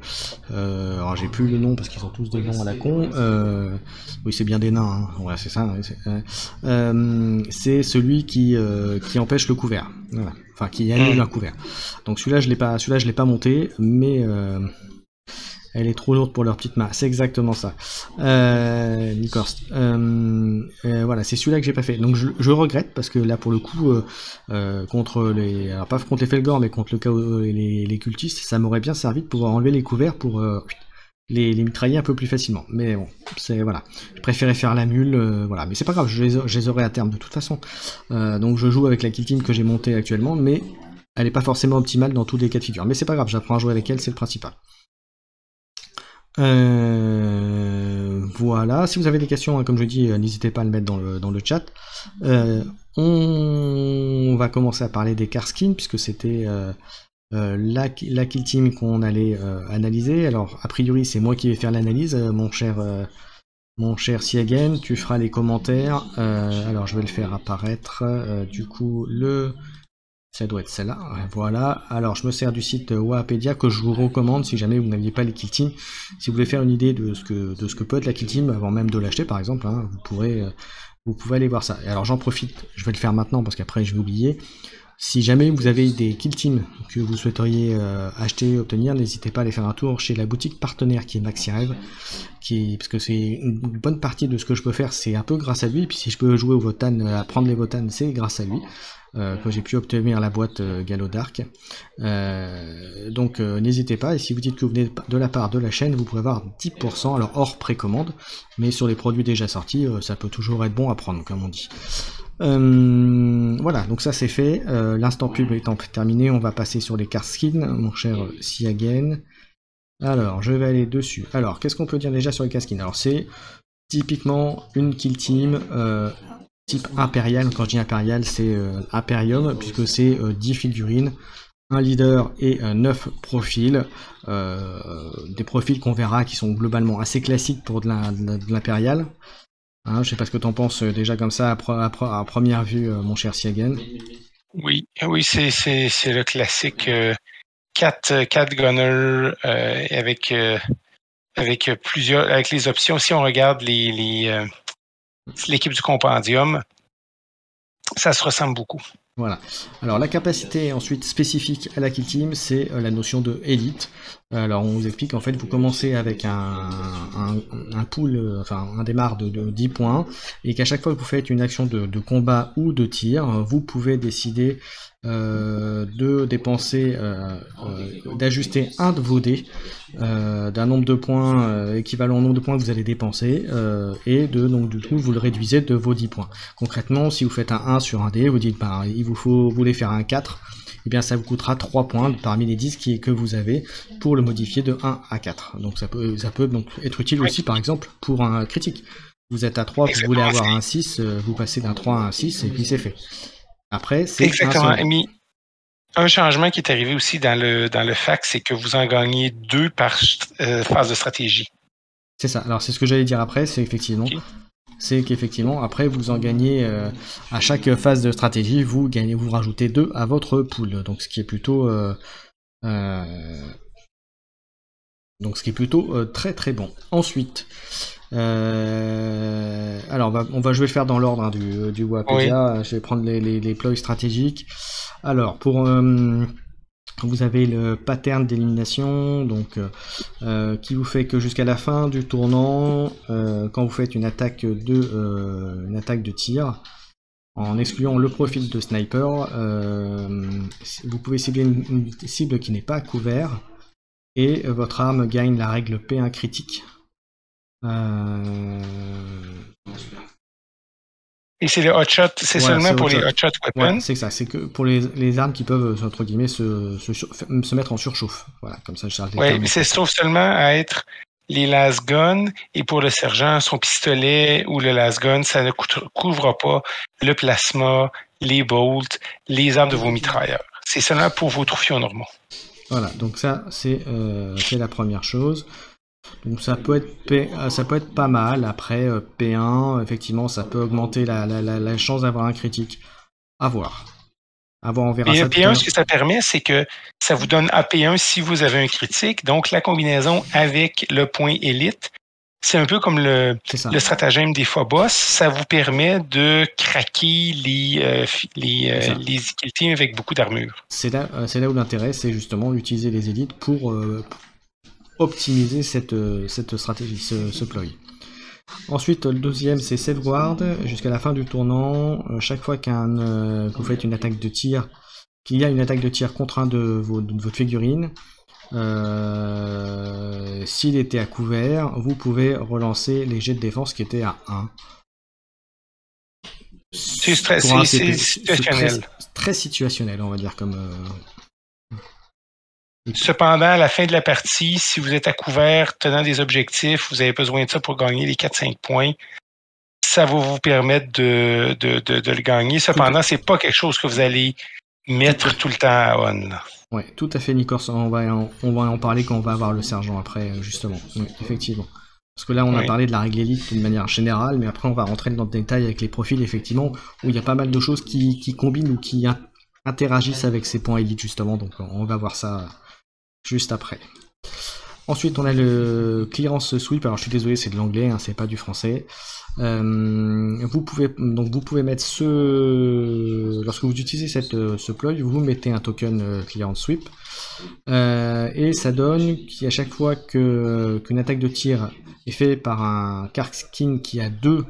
alors j'ai plus le nom parce qu'ils ont tous des noms à la con. Oui, c'est bien des nains, hein. Ouais, c'est ça. Ouais, c'est celui qui empêche le couvert. Voilà. Enfin, qui annule un couvert. Donc celui-là, je l'ai pas monté, mais elle est trop lourde pour leur petite main. C'est exactement ça. Nicorst. Voilà, c'est celui-là que j'ai pas fait. Donc je regrette parce que là pour le coup, contre les, alors pas contre les Felgor, mais contre le chaos, les cultistes, ça m'aurait bien servi de pouvoir enlever les couverts pour les mitrailler un peu plus facilement. Mais bon, c'est voilà. Je préférais faire la mule, voilà. Mais c'est pas grave, je les aurai à terme de toute façon. Donc je joue avec la kill team que j'ai montée actuellement, mais elle est pas forcément optimale dans tous les cas de figure. Mais c'est pas grave, j'apprends à jouer avec elle, c'est le principal. Voilà, si vous avez des questions, hein, comme je dis, n'hésitez pas à le mettre dans le chat. On va commencer à parler des car skins, puisque c'était la kill team qu'on allait analyser. Alors, a priori, c'est moi qui vais faire l'analyse, mon cher Siagen, tu feras les commentaires. Alors, je vais le faire apparaître. Du coup, ça doit être celle-là, voilà. Alors je me sers du site Wahapedia que je vous recommande si jamais vous n'aviez pas les kill teams. Si vous voulez faire une idée de ce que peut être la kill team avant même de l'acheter par exemple, hein, vous pouvez aller voir ça. Et alors j'en profite, je vais le faire maintenant parce qu'après je vais oublier. Si jamais vous avez des kill teams que vous souhaiteriez acheter, obtenir, n'hésitez pas à aller faire un tour chez la boutique partenaire qui est MaxiRev, parce que c'est une bonne partie de ce que je peux faire, c'est un peu grâce à lui, et puis si je peux jouer au Votan, à prendre les Votan, c'est grâce à lui. Que j'ai pu obtenir la boîte Gallo Dark. Donc n'hésitez pas, et si vous dites que vous venez de la part de la chaîne, vous pourrez avoir 10%, alors hors précommande, mais sur les produits déjà sortis, ça peut toujours être bon à prendre, comme on dit. Voilà, donc ça c'est fait. L'instant pub étant terminé, on va passer sur les car skins, mon cher Siagen. Alors, je vais aller dessus. Alors, qu'est-ce qu'on peut dire déjà sur les car skins? Alors, c'est typiquement une kill team type impérial. Quand je dis impérial, c'est Imperium, puisque c'est 10 figurines, un leader et 9 profils. Des profils qu'on verra qui sont globalement assez classiques pour de l'impérial. Hein, je sais pas ce que t'en penses déjà comme ça à première vue, mon cher Siagen. Oui, c'est le classique 4 gunners avec les options. Si on regarde l'équipe du compendium, ça se ressemble beaucoup. Voilà. Alors la capacité ensuite spécifique à la kill team, c'est la notion de élite. Alors on vous explique, en fait vous commencez avec un pool, enfin un démarre de 10 points, et qu'à chaque fois que vous faites une action de combat ou de tir, vous pouvez décider de dépenser, d'ajuster un de vos dés d'un nombre de points équivalent au nombre de points que vous allez dépenser, et donc du coup vous le réduisez de vos 10 points. Concrètement, si vous faites un 1 sur un dé, vous dites bah, vous voulez faire un 4, et bien ça vous coûtera 3 points parmi les 10 que vous avez pour le modifier de 1 à 4. Donc ça peut donc être utile aussi par exemple pour un critique. Vous êtes à 3, vous voulez avoir un 6, vous passez d'un 3 à un 6 et puis c'est fait. Après, c'est exactement. Un changement qui est arrivé aussi dans le fac, c'est que vous en gagnez 2 par phase de stratégie. C'est ça. Alors c'est ce que j'allais dire après, c'est effectivement. Okay. C'est qu'effectivement, après vous en gagnez à chaque phase de stratégie, vous rajoutez 2 à votre pool. Donc ce qui est plutôt très très bon. Ensuite, alors je vais le faire dans l'ordre hein, du Wahapedia. Oui. Je vais prendre les ploys stratégiques. Alors pour vous avez le pattern d'élimination, donc qui vous fait que jusqu'à la fin du tournant, quand vous faites une attaque de tir, en excluant le profil de sniper, vous pouvez cibler une cible qui n'est pas couverte, et votre arme gagne la règle P1 critique. Et c'est le hotshot, c'est seulement pour les hotshot weapons. Ouais, c'est ça, c'est que pour les armes qui peuvent, entre guillemets, se mettre en surchauffe. Voilà, comme ça, je charge les termes. Oui, mais ça se trouve seulement à être les las guns, et pour le sergent, son pistolet ou le las gun, ça ne couvre pas le plasma, les bolts, les armes de vos mitrailleurs. C'est seulement pour vos trophions normaux. Voilà, donc ça, c'est la première chose. Donc ça peut être pas mal. Après P1, effectivement, ça peut augmenter la chance d'avoir un critique. À voir. on verra Et ça tout à AP1, l'heure. ce que ça permet, c'est que ça vous donne AP1 si vous avez un critique. Donc, la combinaison avec le point élite, c'est un peu comme le stratagème des Phobos. Ça vous permet de craquer les kill teams avec beaucoup d'armure. C'est là où l'intérêt, c'est justement d'utiliser les élites pour optimiser cette stratégie, ce ploy. Ensuite, le deuxième, c'est Safeguard. Jusqu'à la fin du tournant, chaque fois que vous faites une attaque de tir, qu'il y a une attaque de tir contre un de votre figurine, s'il était à couvert, vous pouvez relancer les jets de défense qui étaient à 1. C'est situationnel. Très situationnel, on va dire, comme... Cependant, à la fin de la partie, si vous êtes à couvert, tenant des objectifs, vous avez besoin de ça pour gagner les 4-5 points, ça va vous permettre de le gagner. Cependant, c'est pas quelque chose que vous allez mettre tout le temps à on. Ouais, tout à fait, Nikos. On va en parler quand on va avoir le sergent après, justement. Oui, effectivement. Parce que là, on a parlé de la règle élite d'une manière générale, mais après, on va rentrer dans le détail avec les profils, effectivement, où il y a pas mal de choses qui combinent ou qui interagissent avec ces points élites, justement. Donc, on va voir ça juste après. Ensuite, on a le clearance sweep. Alors, je suis désolé, c'est de l'anglais, hein, c'est pas du français. Vous pouvez mettre lorsque vous utilisez ce ploy, vous mettez un token clearance sweep, et ça donne qu'à chaque fois qu'une attaque de tir est faite par un Karkskin qui a deux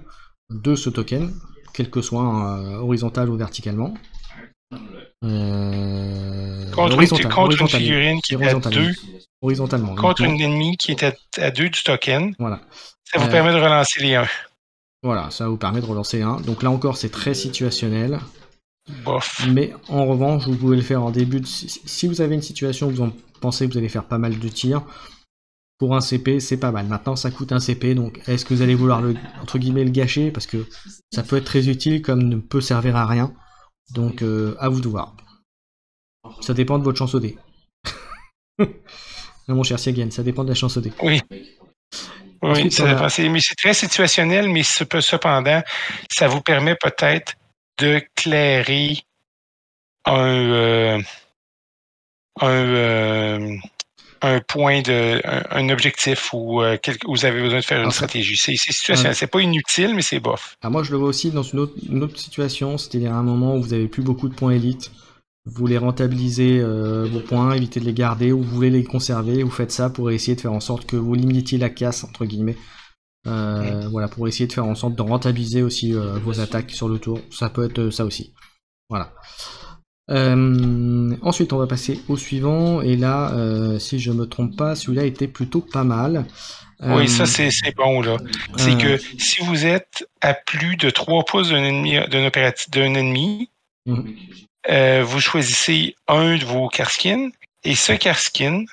ce token, quel que soit horizontal ou verticalement. Contre une figurine qui est à 2. Horizontalement. Contre une ennemie qui est à 2 du token. Voilà. Ça vous permet de relancer les 1. Voilà, ça vous permet de relancer les 1. Donc là encore, c'est très situationnel. Bof. Mais en revanche, vous pouvez le faire en début de... Si vous avez une situation où vous pensez que vous allez faire pas mal de tirs, pour un CP, c'est pas mal. Maintenant, ça coûte un CP, donc est-ce que vous allez vouloir entre guillemets, le gâcher? Parce que ça peut être très utile, comme ne peut servir à rien. Donc, à vous de voir. Ça dépend de votre chance au dé. Mon cher Siegen, ça dépend de la chance au dé. Oui. Oui, mais c'est très situationnel, mais cependant, ça vous permet peut-être de clairer un point un objectif où vous avez besoin de faire une stratégie. C'est situationnel. C'est pas inutile, mais c'est bof. Alors moi, je le vois aussi dans une autre situation, c'est-à-dire un moment où vous avez plus beaucoup de points élites. Vous voulez rentabiliser vos points, éviter de les garder, ou vous voulez les conserver, vous faites ça pour essayer de faire en sorte que vous limitiez la casse, entre guillemets. Voilà, pour essayer de faire en sorte de rentabiliser aussi vos attaques sur le tour. Ça peut être ça aussi. Voilà. Ensuite, on va passer au suivant, et là, si je me trompe pas, celui-là était plutôt pas mal. Oui, ça c'est bon là. C'est que si vous êtes à plus de 3 pouces d'un ennemi, vous choisissez un de vos Karskins, et ce Karskin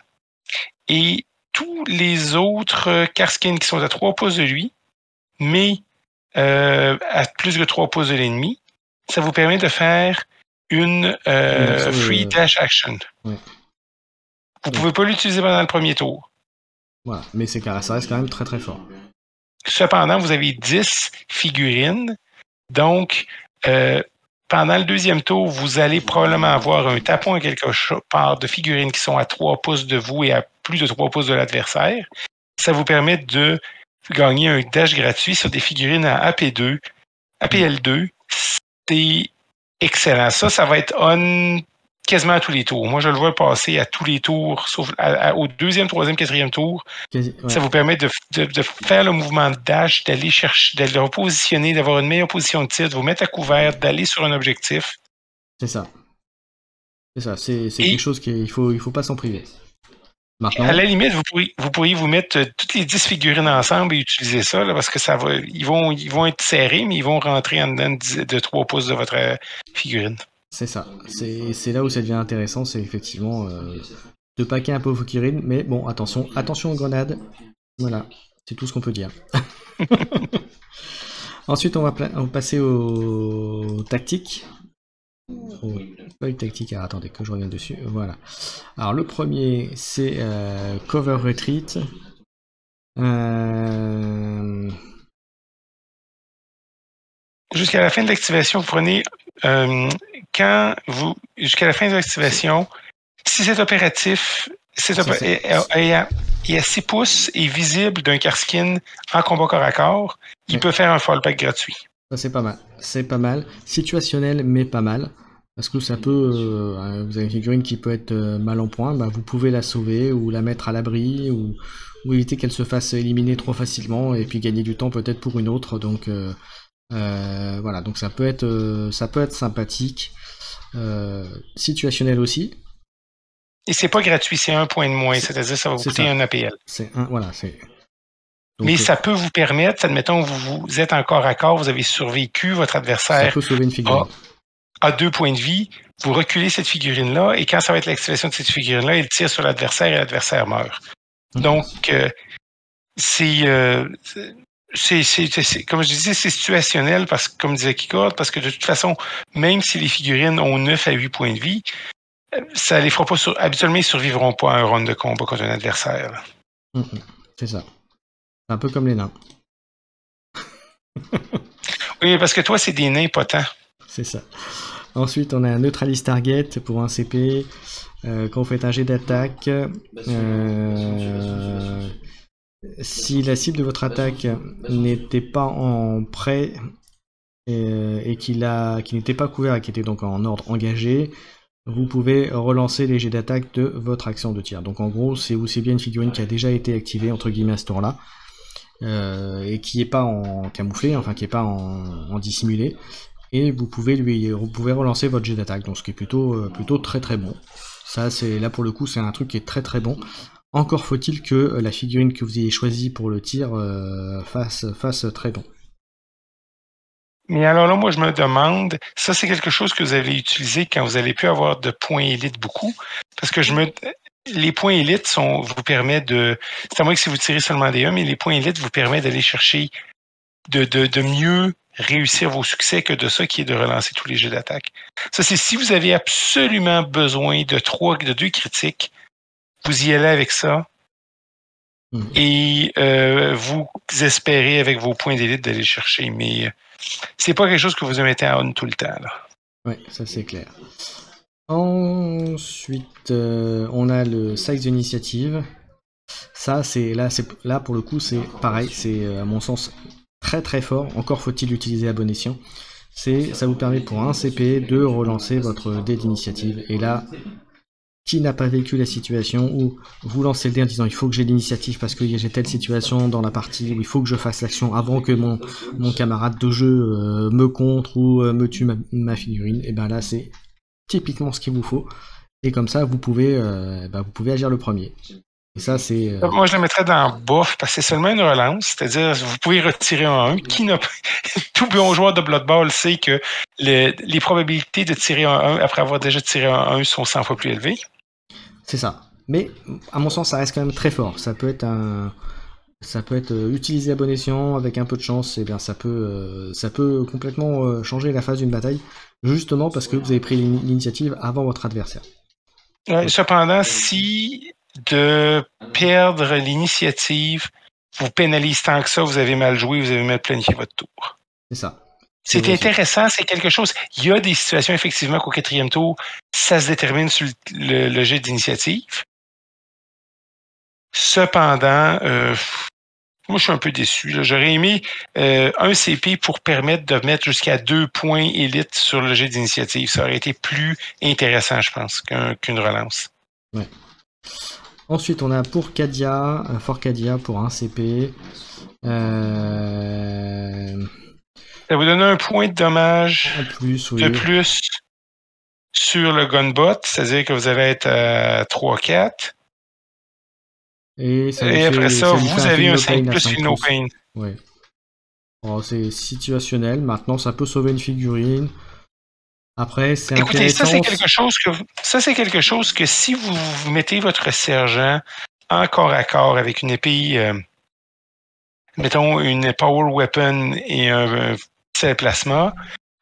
et tous les autres Karskins qui sont à 3 pouces de lui, mais à plus de 3 pouces de l'ennemi, ça vous permet de faire une free dash action. Ouais. Vous pouvez pas l'utiliser pendant le premier tour. Voilà, mais ça reste quand même très très fort. Cependant, vous avez 10 figurines, donc pendant le deuxième tour, vous allez probablement avoir un tapon à quelque part de figurines qui sont à 3 pouces de vous et à plus de 3 pouces de l'adversaire. Ça vous permet de gagner un dash gratuit sur des figurines à AP2, APL2. C'est excellent. Ça va être on quasiment à tous les tours. Moi, je le vois passer à tous les tours, sauf au deuxième, troisième, quatrième tour. Ouais. Ça vous permet de faire le mouvement de dash, d'aller chercher, de le repositionner, d'avoir une meilleure position de tir, de vous mettre à couvert, d'aller sur un objectif. C'est ça. C'est ça. C'est quelque chose qu'il faut pas s'en priver. Maintenant, à la limite, vous pourriez vous mettre toutes les 10 figurines ensemble et utiliser ça, là, parce que ça va, ils vont être serrés, mais ils vont rentrer en dedans de 3 pouces de votre figurine. C'est ça. C'est là où ça devient intéressant, c'est effectivement de paquer un peu vos figurines, mais bon, attention aux grenades. Voilà, c'est tout ce qu'on peut dire. Ensuite, on va passer aux tactiques. Pas une tactique, alors attendez que je revienne dessus. Voilà. Alors le premier, c'est Cover Retreat. Jusqu'à la fin de l'activation, vous prenez jusqu'à la fin de l'activation, si cet opératif est à 6 pouces et visible d'un Karskin en combat corps à corps, il peut faire un fallback gratuit. Ça, c'est pas mal. C'est pas mal. Situationnel, mais pas mal. Parce que ça peut... vous avez une figurine qui peut être mal en point, bah, vous pouvez la sauver ou la mettre à l'abri ou éviter qu'elle se fasse éliminer trop facilement et puis gagner du temps peut-être pour une autre. Donc voilà, donc ça peut être sympathique. Situationnel aussi. Et c'est pas gratuit, c'est un point de moins, c'est-à-dire ça va vous coûter un APL. Donc, mais ça peut vous permettre, admettons, vous êtes en corps à corps, vous avez survécu, votre adversaire ça peut sauver une figurine. A 2 points de vie, vous reculez cette figurine-là, et quand ça va être l'activation de cette figurine-là, il tire sur l'adversaire et l'adversaire meurt. Donc, comme je disais, c'est situationnel, parce que, comme disait Kikord, parce que de toute façon, même si les figurines ont 9 à 8 points de vie, ça les fera pas habituellement, ils survivront pas à un round de combat contre un adversaire. C'est ça. C'est un peu comme les nains. Oui, parce que toi, c'est des nains potents. C'est ça. Ensuite, on a un Neutralist Target pour un CP. Quand vous faites un jet d'attaque, si la cible de votre attaque n'était pas en prêt et qu'il n'était pas couvert et qui était donc en ordre engagé, vous pouvez relancer les jets d'attaque de votre action de tir. Donc en gros, c'est aussi bien une figurine qui a déjà été activée entre guillemets à ce tour-là et qui n'est pas en camouflé, enfin qui n'est pas en dissimulé. Et vous pouvez relancer votre jet d'attaque, donc ce qui est plutôt très très bon. Ça, là pour le coup, c'est un truc qui est très très bon. Encore faut-il que la figurine que vous ayez choisie pour le tir fasse très bon. Mais alors là, moi, je me demande, ça, c'est quelque chose que vous avez utilisé quand vous n'allez plus avoir de points élites beaucoup, parce que les points élites vous permettent de... C'est à moins que si vous tirez seulement des 1, mais les points élites vous permettent d'aller chercher de mieux réussir vos succès que de ça qui est de relancer tous les jeux d'attaque. Ça, c'est si vous avez absolument besoin de 2 critiques, vous y allez avec ça et vous espérez avec vos points d'élite d'aller chercher, mais c'est pas quelque chose que vous mettez en on tout le temps. Oui, ça c'est clair. Ensuite, on a le size d'initiative. Ça, là pour le coup, c'est pareil, c'est à mon sens très très fort. Encore faut-il l'utiliser à bon escient. Ça vous permet pour un CP de relancer votre dé d'initiative. Et là, qui n'a pas vécu la situation où vous lancez le dé en disant il faut que j'ai l'initiative parce que j'ai telle situation dans la partie où il faut que je fasse l'action avant que mon camarade de jeu me contre ou me tue ma figurine, et ben là c'est typiquement ce qu'il vous faut. Et comme ça vous pouvez agir le premier. Et ça, c'est. Moi, je le mettrais dans bof parce que c'est seulement une relance. C'est-à-dire, vous pouvez retirer un 1. Tout bon joueur de Blood Bowl sait que les probabilités de tirer un 1 après avoir déjà tiré un 1 sont 100 fois plus élevées. C'est ça. Mais, à mon sens, ça reste quand même très fort. Ça peut être utilisé à bon escient, avec un peu de chance, et bien ça peut complètement changer la phase d'une bataille, justement parce que vous avez pris l'initiative avant votre adversaire. Cependant, si de perdre l'initiative vous pénalise tant que ça, vous avez mal joué, vous avez mal planifié votre tour. C'est ça. C'est intéressant, c'est quelque chose. Il y a des situations, effectivement, qu'au 4e tour, ça se détermine sur le jet d'initiative. Cependant, moi, je suis un peu déçu. Là. J'aurais aimé un CP pour permettre de mettre jusqu'à 2 points élites sur le jet d'initiative. Ça aurait été plus intéressant, je pense, qu'une relance. Ouais. Ensuite, on a pour Cadia, Fort Cadia pour un CP. Ça vous donne un point de dommage de plus sur le gunbot, c'est-à-dire que vous allez être à 3-4. Et après ça, vous avez un 5 plus une no pain. Ouais. Oh, c'est situationnel. Maintenant, ça peut sauver une figurine. Après, c'est intéressant. Ça, c'est quelque chose que si vous mettez votre sergent en corps à corps avec une épée, mettons une power weapon et un plasma,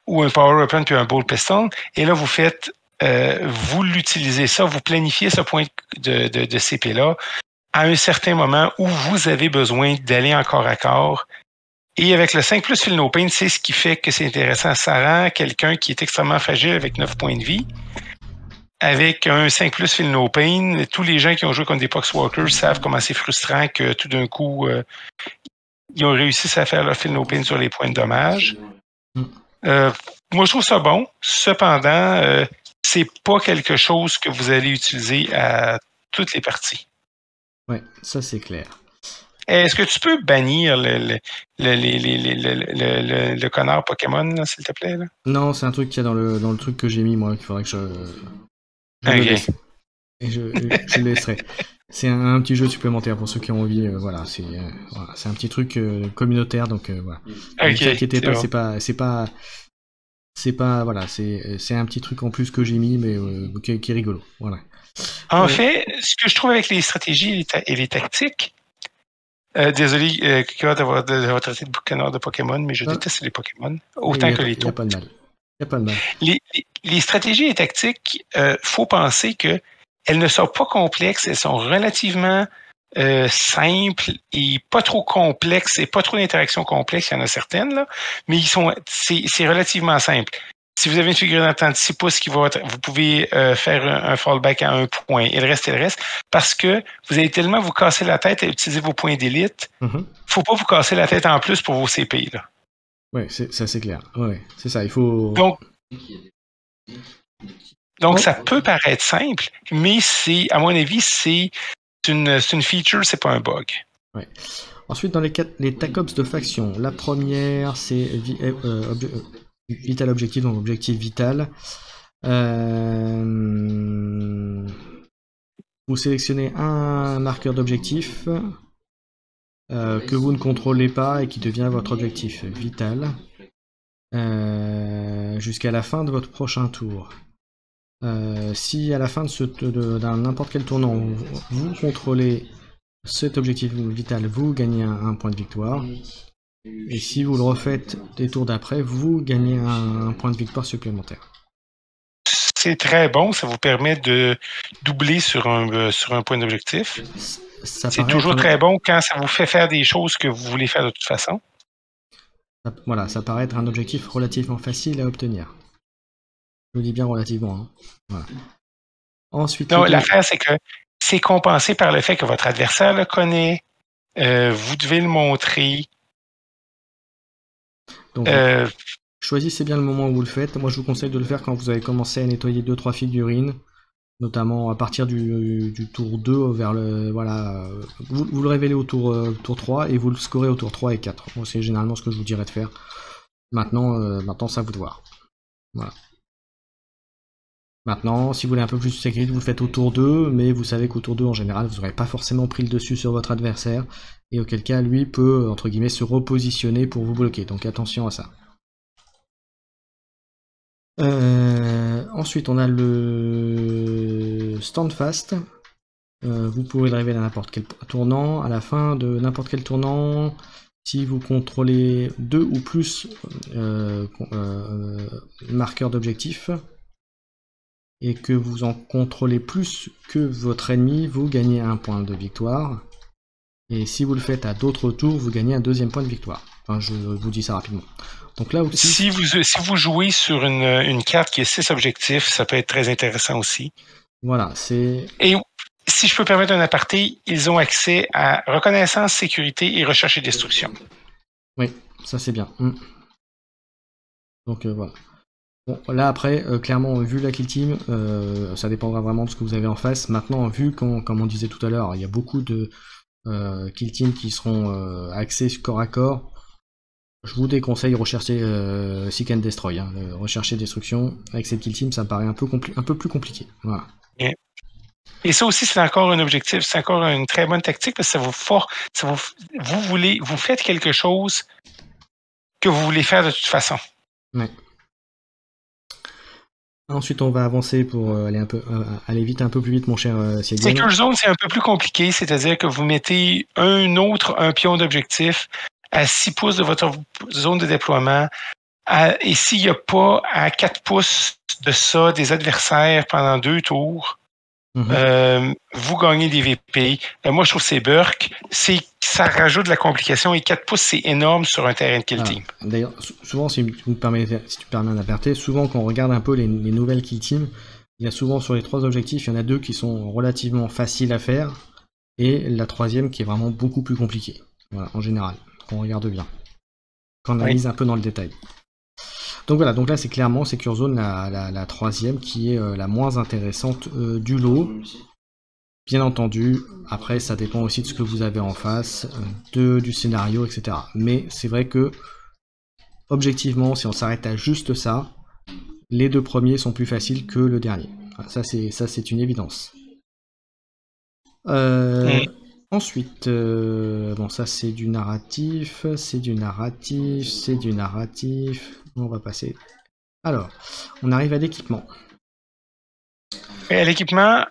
ou un power weapon puis un bolt pistol, et là, vous l'utilisez ça, vous planifiez ce point de CP-là à un certain moment où vous avez besoin d'aller en corps à corps Et avec le 5 plus Feel No Pain, c'est ce qui fait que c'est intéressant. Ça rend quelqu'un qui est extrêmement fragile avec 9 points de vie. Avec un 5 plus Feel No Pain, tous les gens qui ont joué comme des Poxwalkers savent comment c'est frustrant que tout d'un coup, ils ont réussi à faire leur Feel No Pain sur les points de dommage. Moi, je trouve ça bon. Cependant, c'est pas quelque chose que vous allez utiliser à toutes les parties. Ouais, ça c'est clair. Est-ce que tu peux bannir le connard Pokémon, là, s'il te plaît? Là? Non, c'est un truc qu'il y a dans le truc que j'ai mis, moi, qu'il faudrait que je le laisse. Et je le laisserai. C'est un petit jeu supplémentaire pour ceux qui ont envie. Voilà, c'est un petit truc communautaire, donc voilà. Ne vous inquiétez pas, bon. c'est pas voilà, c'est un petit truc en plus que j'ai mis, mais qui est rigolo. Voilà. En fait, ce que je trouve avec les stratégies et les tactiques, désolé d'avoir traité de canard de Pokémon, mais je déteste les Pokémon autant que les taups. Il n'y a pas de mal. Les stratégies et tactiques, faut penser que elles ne sont pas complexes, elles sont relativement simples et pas trop complexes et pas trop d'interactions complexes. Il y en a certaines, là, mais c'est relativement simple. Si vous avez une figure dans 6 pouces, vous pouvez faire un fallback à 1 point et le reste. Parce que vous allez tellement vous casser la tête à utiliser vos points d'élite, faut pas vous casser la tête en plus pour vos CP. Là. Oui, ça c'est clair. Ouais, c'est ça, il faut... Donc ça peut paraître simple, mais à mon avis, c'est une feature, c'est pas un bug. Ouais. Ensuite, dans les TACOPS de faction, la première, c'est Vital Objective, donc objectif vital. Vous sélectionnez un marqueur d'objectif que vous ne contrôlez pas et qui devient votre objectif vital jusqu'à la fin de votre prochain tour. Si à la fin d'un n'importe quel tournant vous contrôlez cet objectif vital, vous gagnez un point de victoire. Et si vous le refaites des tours d'après, vous gagnez un point de victoire supplémentaire. C'est très bon, ça vous permet de doubler sur un point d'objectif. C'est toujours très bon quand ça vous fait faire des choses que vous voulez faire de toute façon. Voilà, ça paraît être un objectif relativement facile à obtenir. Je le dis bien relativement. Hein. Voilà. Ensuite, l'affaire, c'est que c'est compensé par le fait que votre adversaire le connaît. Vous devez le montrer. Donc, choisissez bien le moment où vous le faites. Moi, je vous conseille de le faire quand vous avez commencé à nettoyer 2-3 figurines, notamment à partir du tour 2 vers le... Voilà, vous le révélez au tour 3 et vous le scorez au tour 3 et 4. Moi, c'est généralement ce que je vous dirais de faire. Maintenant, ça à vous de voir. Voilà. Maintenant, si vous voulez un peu plus de sécurité, vous le faites au tour 2, mais vous savez qu'au tour 2, en général, vous n'aurez pas forcément pris le dessus sur votre adversaire, et auquel cas, lui peut, entre guillemets, se repositionner pour vous bloquer, donc attention à ça. Ensuite, on a le Standfast. Vous pouvez le révéler à n'importe quel tournant. À la fin de n'importe quel tournant, si vous contrôlez 2 ou plus marqueurs d'objectifs, et que vous en contrôlez plus que votre ennemi, vous gagnez un point de victoire. Et si vous le faites à d'autres tours, vous gagnez un deuxième point de victoire. Enfin, je vous dis ça rapidement. Donc là aussi, si vous jouez sur une carte qui a 6 objectifs, ça peut être très intéressant aussi. Voilà, c'est... Et si je peux permettre un aparté, ils ont accès à reconnaissance, sécurité et recherche et destruction. Oui, ça c'est bien. Donc voilà. Bon, là après, clairement, vu la kill team, ça dépendra vraiment de ce que vous avez en face. Maintenant, vu comme on disait tout à l'heure, il y a beaucoup de kill team qui seront axés corps à corps, je vous déconseille rechercher Seek and Destroy. Hein. Rechercher destruction avec cette kill team, ça me paraît un peu plus compliqué. Voilà. Et ça aussi, c'est encore un objectif, c'est encore une très bonne tactique parce que vous faites quelque chose que vous voulez faire de toute façon. Ouais. Ensuite, on va avancer pour aller vite, un peu plus vite, mon cher Siegen. Secure Zone, c'est un peu plus compliqué, c'est-à-dire que vous mettez un pion d'objectif à 6 pouces de votre zone de déploiement, et s'il n'y a pas à 4 pouces de ça des adversaires pendant 2 tours, Vous gagnez des VP. Moi, je trouve que c'est Burke. Ça rajoute de la complication et 4 pouces, c'est énorme sur un terrain de kill team. D'ailleurs, souvent, si tu me permets un aparté, souvent quand on regarde un peu les nouvelles kill team, il y a souvent sur les 3 objectifs, il y en a 2 qui sont relativement faciles à faire et la 3e qui est vraiment beaucoup plus compliquée. Voilà, en général, quand on regarde bien. Quand on analyse un peu dans le détail. Donc voilà, donc là c'est clairement Secure Zone la 3e qui est la moins intéressante du lot. Bien entendu, après ça dépend aussi de ce que vous avez en face, du scénario, etc. Mais c'est vrai que, objectivement, si on s'arrête à juste ça, les 2 premiers sont plus faciles que le dernier. Ça c'est une évidence. Ensuite, bon ça c'est du narratif, on va passer. Alors, on arrive à l'équipement. À l'équipement,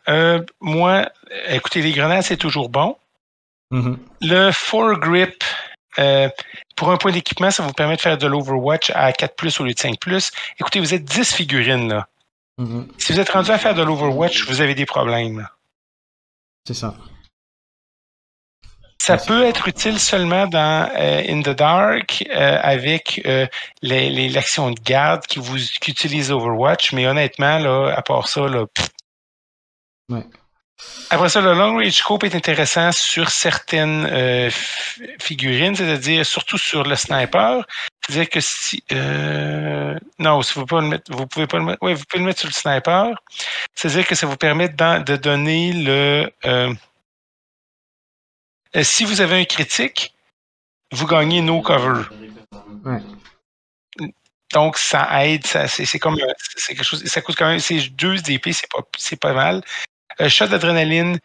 moi, écoutez, les grenades, c'est toujours bon. Le foregrip, pour un point d'équipement, ça vous permet de faire de l'Overwatch à 4+, au lieu de 5+. Écoutez, vous êtes 10 figurines, là. Si vous êtes rendu à faire de l'Overwatch, vous avez des problèmes, là. C'est ça. Ça peut être utile seulement dans In the Dark avec l'action de garde qui utilise Overwatch, mais honnêtement, là, à part ça, là, ouais. Après ça, le Long Range Scope est intéressant sur certaines figurines, c'est-à-dire surtout sur le sniper. C'est-à-dire que si... non, si vous pouvez le mettre, vous pouvez pas le mettre. Oui, vous pouvez le mettre sur le sniper. C'est-à-dire que ça vous permet de donner le... si vous avez un critique, vous gagnez no cover. Ouais. Donc, ça aide. C'est comme... C'est quelque chose... Ça coûte quand même... C'est 2 DP, c'est pas mal. Shot d'adrénaline,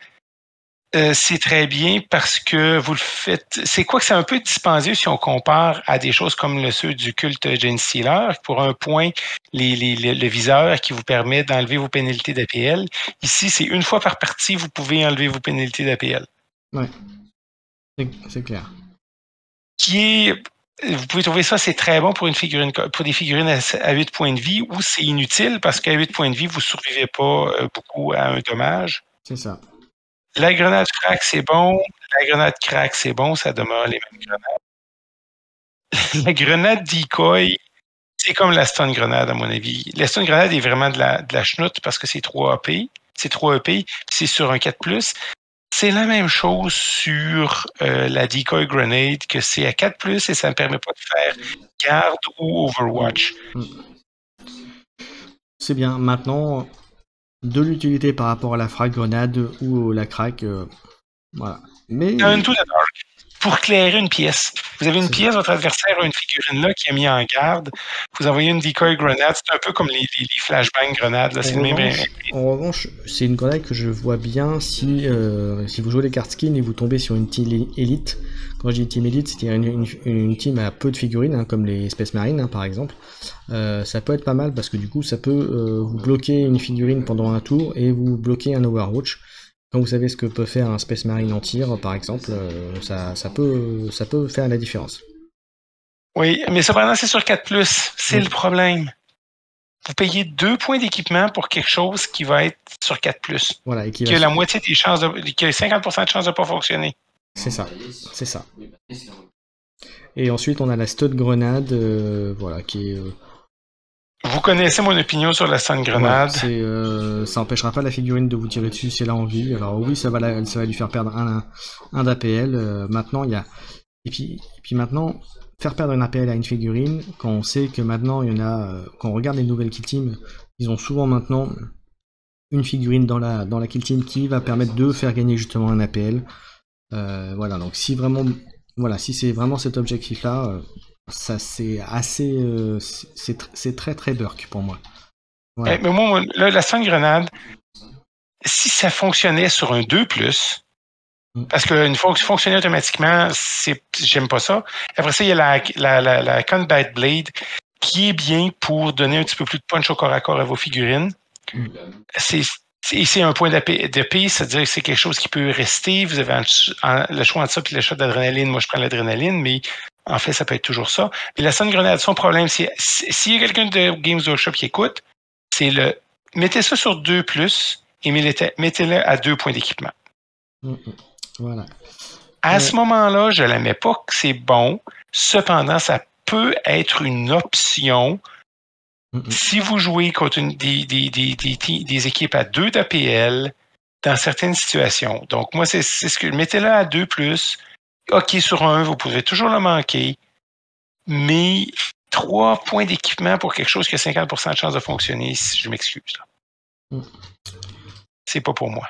c'est très bien parce que vous le faites. C'est quoi que c'est un peu dispendieux si on compare à des choses comme ceux du culte Genestealer, pour un point, le viseur qui vous permet d'enlever vos pénalités d'APL. Ici, c'est une fois par partie, vous pouvez enlever vos pénalités d'APL. Ouais, c'est clair. Vous pouvez trouver ça, c'est très bon pour des figurines à 8 points de vie, ou c'est inutile parce qu'à 8 points de vie, vous ne survivez pas beaucoup à un dommage. C'est ça. La grenade crack, c'est bon. La grenade crack, c'est bon. Ça demeure les mêmes grenades. La grenade decoy, c'est comme la stun grenade, à mon avis. La stun grenade est vraiment de la chenoute parce que c'est 3 AP. C'est 3 EP, c'est sur un 4+. C'est la même chose sur la decoy grenade, que c'est à 4+, et ça ne permet pas de faire garde ou Overwatch. C'est bien. Maintenant, de l'utilité par rapport à la frag grenade ou la crack, voilà. Mais... Into the Dark. Pour clairer une pièce. Vous avez une pièce, votre adversaire a une figurine là qui est mise en garde. Vous envoyez une decoy grenade. C'est un peu comme les flashbang grenades. Là. En revanche, c'est une grenade que je vois bien si vous jouez les cartes skin et vous tombez sur une team élite. Quand je dis team élite, c'est-à-dire une team à peu de figurines, hein, comme les Space Marines, hein, par exemple. Ça peut être pas mal parce que du coup, ça peut vous bloquer une figurine pendant un tour et vous bloquer un Overwatch. Quand vous savez ce que peut faire un Space Marine en tir, par exemple, ça peut faire la différence. Oui, mais cependant, c'est sur 4+. C'est le problème. Vous payez 2 points d'équipement pour quelque chose qui va être sur 4+. Voilà, et qui a la moitié des chances qui a 50% de chances de ne pas fonctionner. C'est ça, c'est ça. Et ensuite, on a la stud grenade, voilà, qui est... Vous connaissez mon opinion sur la stun grenade. Ouais, ça empêchera pas la figurine de vous tirer dessus si elle a envie. Alors oui, ça va lui faire perdre un d'APL. Maintenant, il y a... Et puis maintenant, faire perdre une APL à une figurine, quand on sait que maintenant, il y en a... quand on regarde les nouvelles kill teams, ils ont souvent maintenant une figurine dans la kill team qui va permettre de faire gagner justement un APL. Voilà, donc si vraiment... Voilà, si c'est vraiment cet objectif-là... ça c'est assez c'est très très Burke pour moi. Voilà. Mais moi, là, la stun grenade, si ça fonctionnait sur un 2+, parce qu'une fois que ça fonctionnait automatiquement, j'aime pas ça. Après ça, il y a la Combat Blade qui est bien pour donner un petit peu plus de punch au corps à corps à vos figurines. C'est un point d'épée, c'est-à-dire que c'est quelque chose qui peut rester. Vous avez le choix entre ça et le shot d'adrénaline. Moi, je prends l'adrénaline, mais en fait, ça peut être toujours ça. Mais la stun grenade, son problème, c'est s'il y a quelqu'un de Games Workshop qui écoute, c'est mettez ça sur 2+, et mettez-le à 2 points d'équipement. Voilà. À ce moment-là, je ne la mets pas que c'est bon. Cependant, ça peut être une option si vous jouez contre des équipes à 2 d'APL dans certaines situations. Donc, moi, c'est ce que mettez-le à 2+. OK, sur 1, vous pouvez toujours le manquer. Mais 3 points d'équipement pour quelque chose qui a 50% de chance de fonctionner, je m'excuse. C'est pas pour moi.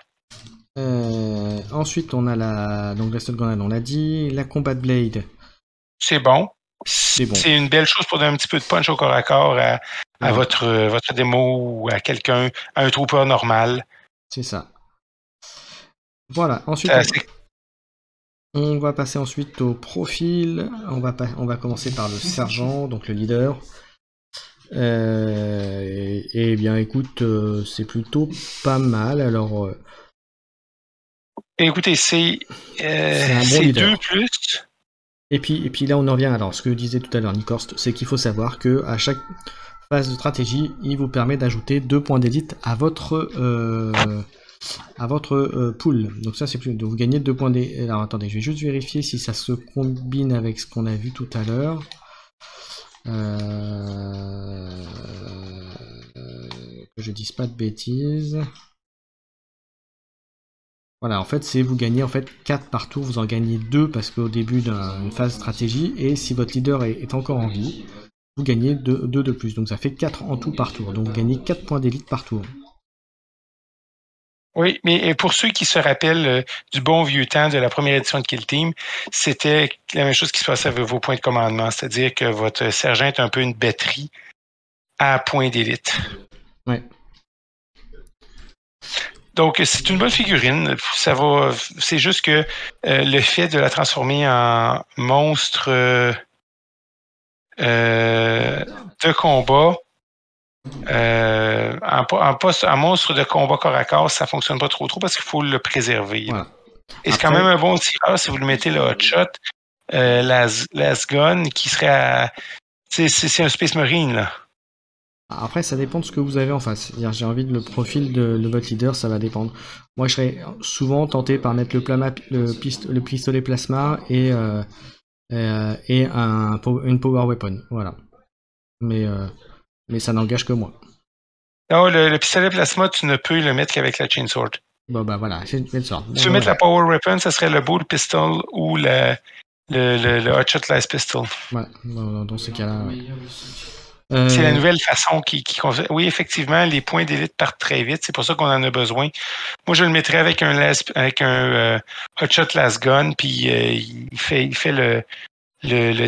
Ensuite, on a donc la Stun Grenade, on l'a dit. La Combat Blade. C'est bon. C'est une belle chose pour donner un petit peu de punch au corps à corps à votre démo ou à quelqu'un, à un trooper normal. C'est ça. Voilà. Ensuite, on va passer ensuite au profil. On va commencer par le sergent, donc le leader. Et bien, écoute, c'est plutôt pas mal. Alors, écoutez, c'est un bon leader. 2+. Et puis là, on en revient. Alors, ce que disait tout à l'heure Nikorst, c'est qu'il faut savoir que à chaque phase de stratégie, il vous permet d'ajouter 2 points d'élite à votre pool. Donc ça, c'est plus. Donc vous gagnez 2 points d'élite. Alors attendez, je vais juste vérifier si ça se combine avec ce qu'on a vu tout à l'heure. Que je dise pas de bêtises. Voilà, en fait, c'est vous gagnez en fait 4 par tour, vous en gagnez 2 parce qu'au début d'une phase stratégie, et si votre leader est encore en vie, vous gagnez 2 de plus. Donc ça fait 4 en tout par tour. Donc vous gagnez 4 points d'élite par tour. Oui, mais pour ceux qui se rappellent du bon vieux temps de la première édition de Kill Team, c'était la même chose qui se passait avec vos points de commandement, c'est-à-dire que votre sergent est un peu une batterie à points d'élite. Ouais. Donc, c'est une bonne figurine. C'est juste que le fait de la transformer en monstre de combat, en monstre de combat corps à corps, ça fonctionne pas trop parce qu'il faut le préserver. Voilà. Et c'est quand même un bon tireur si vous le mettez le hotshot, las gun, qui serait c'est un Space Marine, là. Après, ça dépend de ce que vous avez en face. J'ai envie de le profil de votre leader, ça va dépendre. Moi, je serais souvent tenté par mettre le pistolet plasma et une power weapon. Voilà. Mais ça n'engage que moi. Non, le pistolet plasma, tu ne peux le mettre qu'avavec la chainsword. Bon, bah voilà, c'est une sorte. Tu veux mettre la power weapon, ça serait le bolt pistol ou le hotshot last pistol. Ouais, dans ce cas-là, ouais. C'est la nouvelle façon qui. Oui, effectivement, les points d'élite partent très vite. C'est pour ça qu'on en a besoin. Moi, je le mettrais avec un hotshot last gun, puis il fait il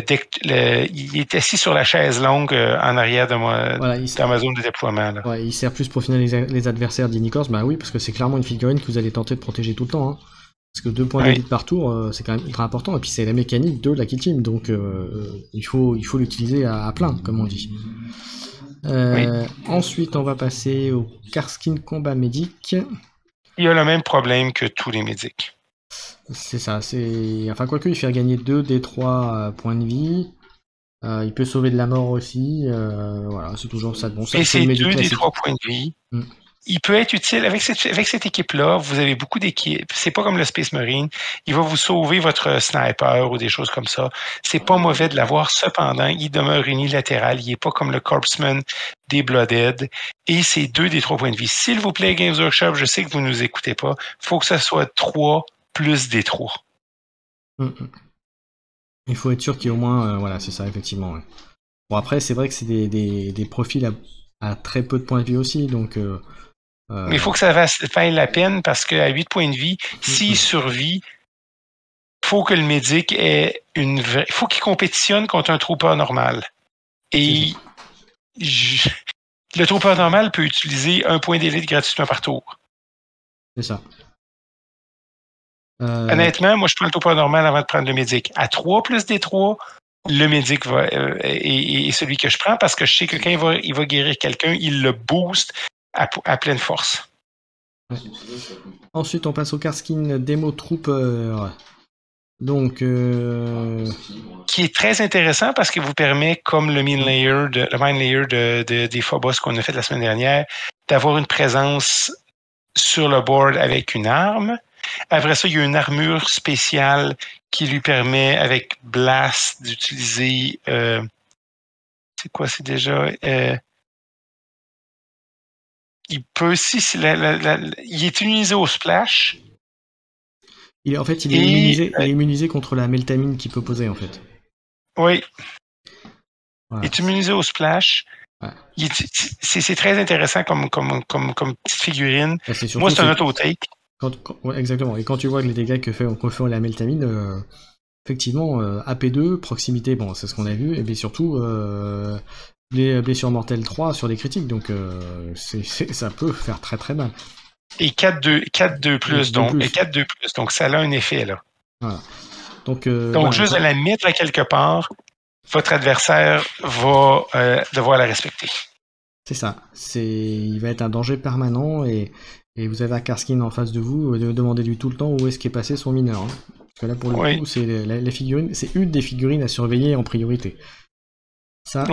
est assis sur la chaise longue en arrière de moi, voilà, dans ma zone de déploiement. Là. Ouais, il sert plus pour finir les adversaires d'Inicorns. Bah oui, parce que c'est clairement une figurine que vous allez tenter de protéger tout le temps. Hein. Parce que 2 points d'élite par tour, c'est quand même ultra important. Et puis c'est la mécanique de la kill team, donc il faut l'utiliser à plein, comme on dit. Ensuite, on va passer au Karskin Combat Médic. Il a le même problème que tous les médics. C'est ça. Enfin, quoique, il fait gagner 2 des 3 points de vie. Il peut sauver de la mort aussi. Voilà, c'est toujours ça de bon. Et c'est 2 des 3 points de vie. Il peut être utile avec cette équipe-là. Vous avez beaucoup d'équipes. C'est pas comme le Space Marine. Il va vous sauver votre sniper ou des choses comme ça. C'est pas mauvais de l'avoir. Cependant, il demeure unilatéral. Il est pas comme le Corpsman des Blooded. Et c'est 2 des 3 points de vie. S'il vous plaît, Games Workshop, je sais que vous nous écoutez pas. Faut que ça soit 3 plus des 3. Il faut être sûr qu'il y ait au moins... voilà, c'est ça, effectivement. Ouais. Bon, après, c'est vrai que c'est des profils à très peu de points de vie aussi, donc... Mais il faut que ça vaille la peine parce qu'à 8 points de vie, s'il survit, il faut que le médic ait une vraie... Il faut qu'il compétitionne contre un trooper normal. Et le trooper normal peut utiliser 1 point d'élite gratuitement par tour. C'est ça. Honnêtement, moi, je prends le trooper normal avant de prendre le médic. À 3 plus des 3, le médic est celui que je prends parce que je sais que quand il va guérir quelqu'un, il le booste à pleine force. Ouais. Ensuite, on passe au Karskin Demo Trooper. Donc, qui est très intéressant parce qu'il vous permet, comme le mine layer des Phobos qu'on a fait la semaine dernière, d'avoir une présence sur le board avec une arme. Après ça, il y a une armure spéciale qui lui permet, avec Blast, d'utiliser... c'est quoi, c'est déjà... il peut aussi... il est immunisé au splash. En fait, il est immunisé contre la meltamine qu'il peut poser, en fait. Oui. Voilà. Il est immunisé au splash. Ouais. C'est très intéressant comme petite figurine. Moi, c'est un auto-take. Ouais, exactement. Et quand tu vois que les dégâts que fait la meltamine, effectivement, AP2, proximité, bon, c'est ce qu'on a vu, et bien surtout, les blessures mortelles 3 sur les critiques, donc ça peut faire très très mal. Et 4-2 plus, donc. Et 4-2 plus, donc ça a un effet, là. Voilà. Donc juste de la mettre à quelque part, votre adversaire va devoir la respecter. C'est ça. Il va être un danger permanent et vous avez un Karskin en face de vous, demandez-lui tout le temps où est-ce qu'est passé son mineur. Hein. Parce que là, pour le coup, c'est la figurine, c'est une des figurines à surveiller en priorité. Ça,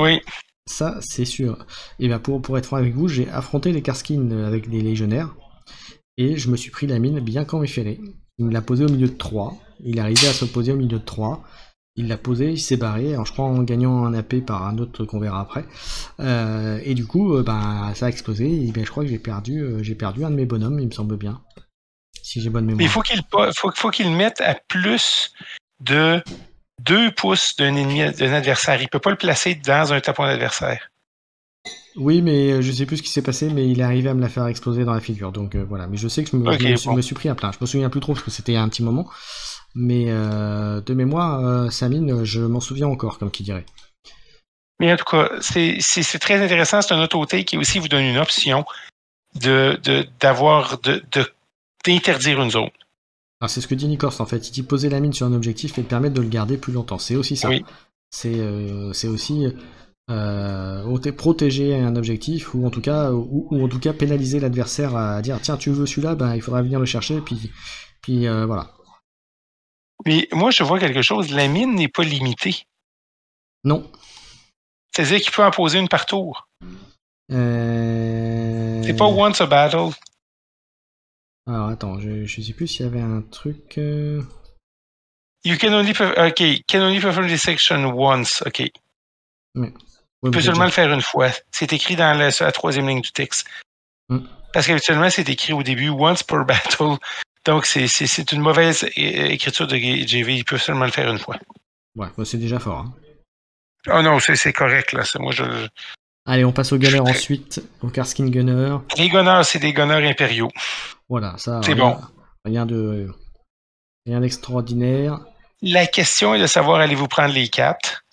ça c'est sûr. Et bien pour être franc avec vous, j'ai affronté les Karskin avec des légionnaires et je me suis pris la mine bien quand il fallait. Il me l'a posé au milieu de 3. Il est arrivé à se poser au milieu de 3. Il l'a posé, il s'est barré, alors je crois en gagnant un AP par un autre qu'on verra après. Et du coup, ça a explosé, et je crois que j'ai perdu un de mes bonhommes, il me semble bien. Si j'ai bonne mémoire. Mais faut qu'il mette à plus de 2 pouces d'un adversaire. Il peut pas le placer dans un tapon d'adversaire. Oui, mais je sais plus ce qui s'est passé, mais il est arrivé à me la faire exploser dans la figure. Donc voilà, mais je sais que je me suis pris à plein. Je me souviens plus trop parce que c'était il y a un petit moment. Mais de mémoire, Samine, je m'en souviens encore, comme qui dirait. Mais en tout cas, c'est très intéressant. C'est un auto-take qui aussi vous donne une option d'interdire une zone. Alors c'est ce que dit Nikors en fait. Il dit poser la mine sur un objectif et te permettre de le garder plus longtemps. C'est aussi ça. Oui. C'est aussi protéger un objectif ou en tout cas pénaliser l'adversaire à dire tiens tu veux celui-là, il faudra venir le chercher puis voilà. Mais moi, je vois quelque chose. La mine n'est pas limitée. Non. C'est-à-dire qu'il peut en poser une par tour. C'est pas once a battle. Alors, attends, je sais plus s'il y avait un truc... You can only perform this section once. OK. Ouais. Tu peux seulement le faire une fois. C'est écrit dans la 3e ligne du texte. Parce qu'habituellement, c'est écrit au début once per battle. Donc, c'est une mauvaise écriture de JV. Il peut seulement le faire une fois. Ouais, c'est déjà fort. Hein. Oh non, c'est correct, là. Moi, Allez, on passe aux gunners ensuite, aux Karskin Gunners. Les gunners, c'est des gunners impériaux. Voilà, ça. C'est bon. Rien d'extraordinaire. La question est de savoir, allez-vous prendre les 4?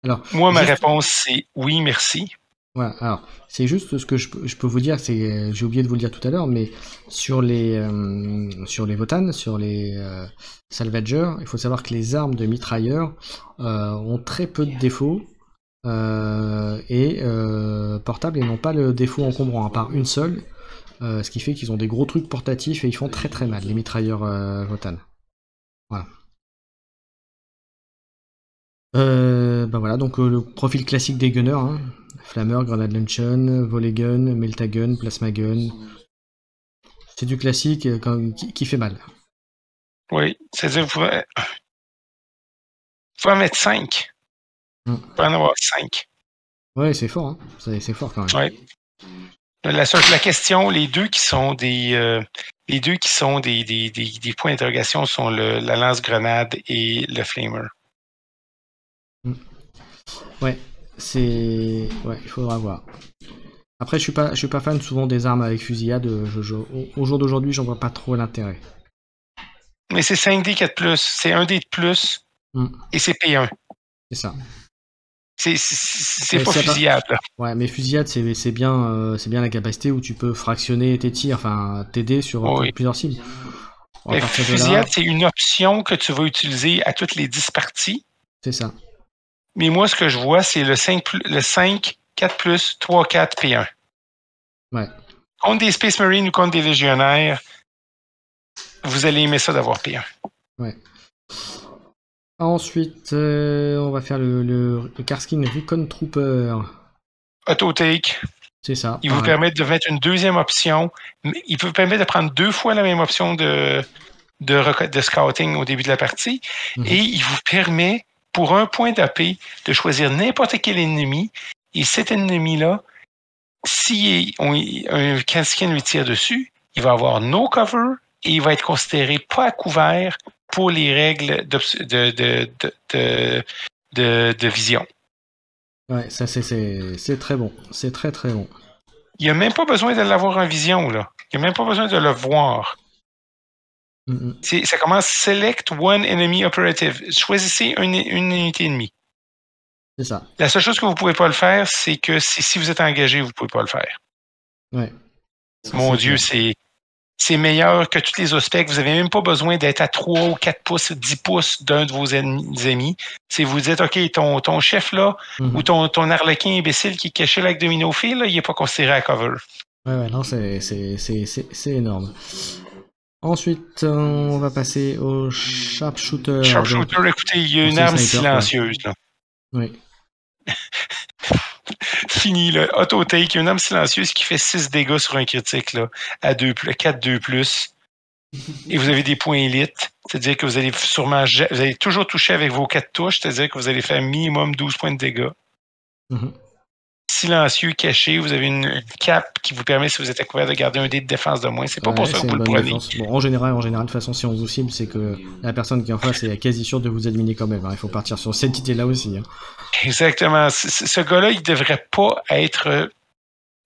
Alors, moi, ma réponse, c'est oui, merci. Voilà, alors, c'est juste ce que je peux vous dire, j'ai oublié de vous le dire tout à l'heure, mais sur les Votan, sur les Salvagers, il faut savoir que les armes de mitrailleurs ont très peu de défauts et portables et n'ont pas le défaut encombrant, à part une seule, ce qui fait qu'ils ont des gros trucs portatifs et ils font très très mal, les mitrailleurs Votan. Voilà. Voilà, donc le profil classique des gunners, hein. Flammer, grenade luncheon, volley gun, melta gun, plasma gun. C'est du classique qui fait mal. Oui, c'est-à-dire vous pouvez en mettre 5. Vous pouvez en avoir 5. Ouais, c'est fort, hein. C'est fort quand même. Ouais. La question, les deux qui sont des points d'interrogation sont la lance-grenade et le flamer. Ouais, il faudra voir. Après, je suis pas fan souvent des armes avec fusillade. Au jour d'aujourd'hui, j'en vois pas trop l'intérêt. Mais c'est 5D 4+, c'est 1D de plus, et c'est P1. C'est ça. C'est pas fusillade. Là. Ouais, mais fusillade, c'est bien la capacité où tu peux fractionner tes tirs, enfin t'aider sur plusieurs cibles. Mais fusillade, c'est une option que tu vas utiliser à toutes les 10 parties. C'est ça. Mais moi, ce que je vois, c'est le 5, 4+, 3, 4, P1. Ouais. Contre des Space Marines ou contre des Légionnaires, vous allez aimer ça d'avoir P1. Ouais. Ensuite, on va faire le Karskin Recon Trooper. Auto-take. C'est ça. Il vous permet de mettre une deuxième option. Il peut vous permettre de prendre 2 fois la même option de scouting au début de la partie. Et il vous permet, pour 1 point d'AP, de choisir n'importe quel ennemi. Et cet ennemi-là, si un Kasrkin lui tire dessus, il va avoir no cover et il va être considéré pas à couvert pour les règles de vision. Ouais, ça c'est très bon. C'est très très bon. Il n'y a même pas besoin de l'avoir en vision, là. Il n'y a même pas besoin de le voir. Ça commence Select one enemy operative. Choisissez une unité ennemie. C'est ça. La seule chose que vous ne pouvez pas le faire, c'est que si vous êtes engagé, vous ne pouvez pas le faire. Ouais. Mon Dieu, c'est meilleur que tous les aspects. Vous n'avez même pas besoin d'être à 3 ou 4 pouces, 10 pouces d'un de vos amis. Si vous dites, OK, ton chef là, ou ton arlequin imbécile qui est caché là avec Dominophile, il n'est pas considéré à cover. Ouais, non, c'est énorme. Ensuite, on va passer au Sharpshooter. Sharpshooter, écoutez, il y a une arme silencieuse, là. Oui. Fini, là. Auto-take, il y a une arme silencieuse qui fait 6 dégâts sur un critique, là, à 4-2+. Et vous avez des points élites, c'est-à-dire que vous allez toujours toucher avec vos 4 touches, c'est-à-dire que vous allez faire minimum 12 points de dégâts. Silencieux, caché, vous avez une cape qui vous permet, si vous êtes à couvert, de garder un dé de défense de moins. C'est pas pour ça que vous le prenez. Bon, en général, de toute façon, si on vous cible, c'est que la personne qui est en face est quasi sûre de vous éliminer quand même. Il faut partir sur cette idée-là aussi. Exactement. Ce gars-là, il devrait pas être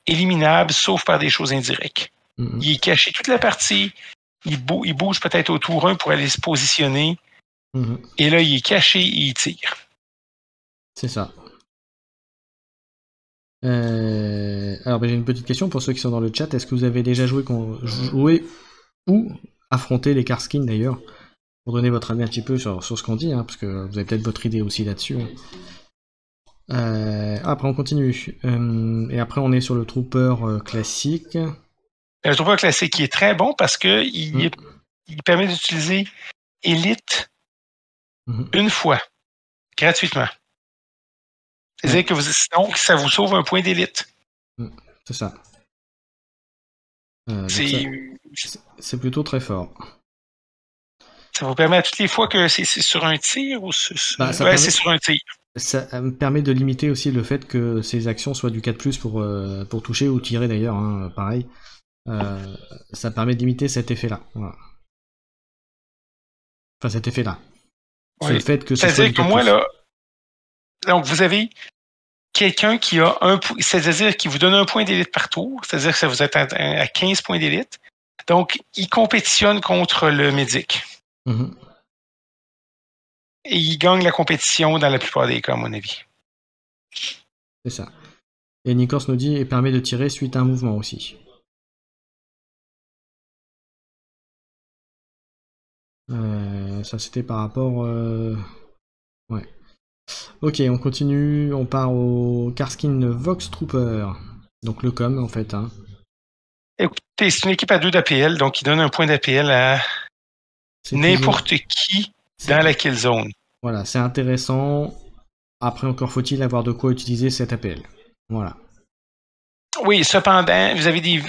éliminable, sauf par des choses indirectes. Il est caché toute la partie. Il bouge peut-être au tour 1 pour aller se positionner. Et là, il est caché et il tire. C'est ça. Alors, j'ai une petite question pour ceux qui sont dans le chat. Est-ce que vous avez déjà joué ou affronté les Kasrkin d'ailleurs? Pour donner votre avis un petit peu sur ce qu'on dit, parce que vous avez peut-être votre idée aussi là-dessus. Après, on continue. Et après, on est sur le Trooper classique. Le Trooper classique qui est très bon parce que il permet d'utiliser Elite une fois, gratuitement. C'est-à-dire que sinon, ça vous sauve un point d'élite. C'est ça. C'est plutôt très fort. Ça vous permet à toutes les fois que c'est sur un tir ou c'est sur un tir. Ça me permet de limiter aussi le fait que ces actions soient du 4+, pour toucher ou tirer d'ailleurs, pareil. Ça permet de limiter cet effet-là. Voilà. Enfin, cet effet-là. Oui. Le fait que c'est-à-dire que moi, là, donc vous avez quelqu'un qui a c'est-à-dire qui vous donne un point d'élite par tour, c'est-à-dire que ça vous êtes à 15 points d'élite. Donc, il compétitionne contre le médic. Et il gagne la compétition dans la plupart des cas, à mon avis. C'est ça. Et Nikos nous dit, et permet de tirer suite à un mouvement aussi. Ça c'était par rapport... Ouais. Ok, on continue, on part au Kasrkin Vox Trooper. Donc le com en fait. Écoutez, c'est une équipe à 2 d'APL, donc il donne un point d'APL à n'importe qui dans la kill zone. Voilà, c'est intéressant. Après, encore faut-il avoir de quoi utiliser cet APL. Voilà. Oui, cependant,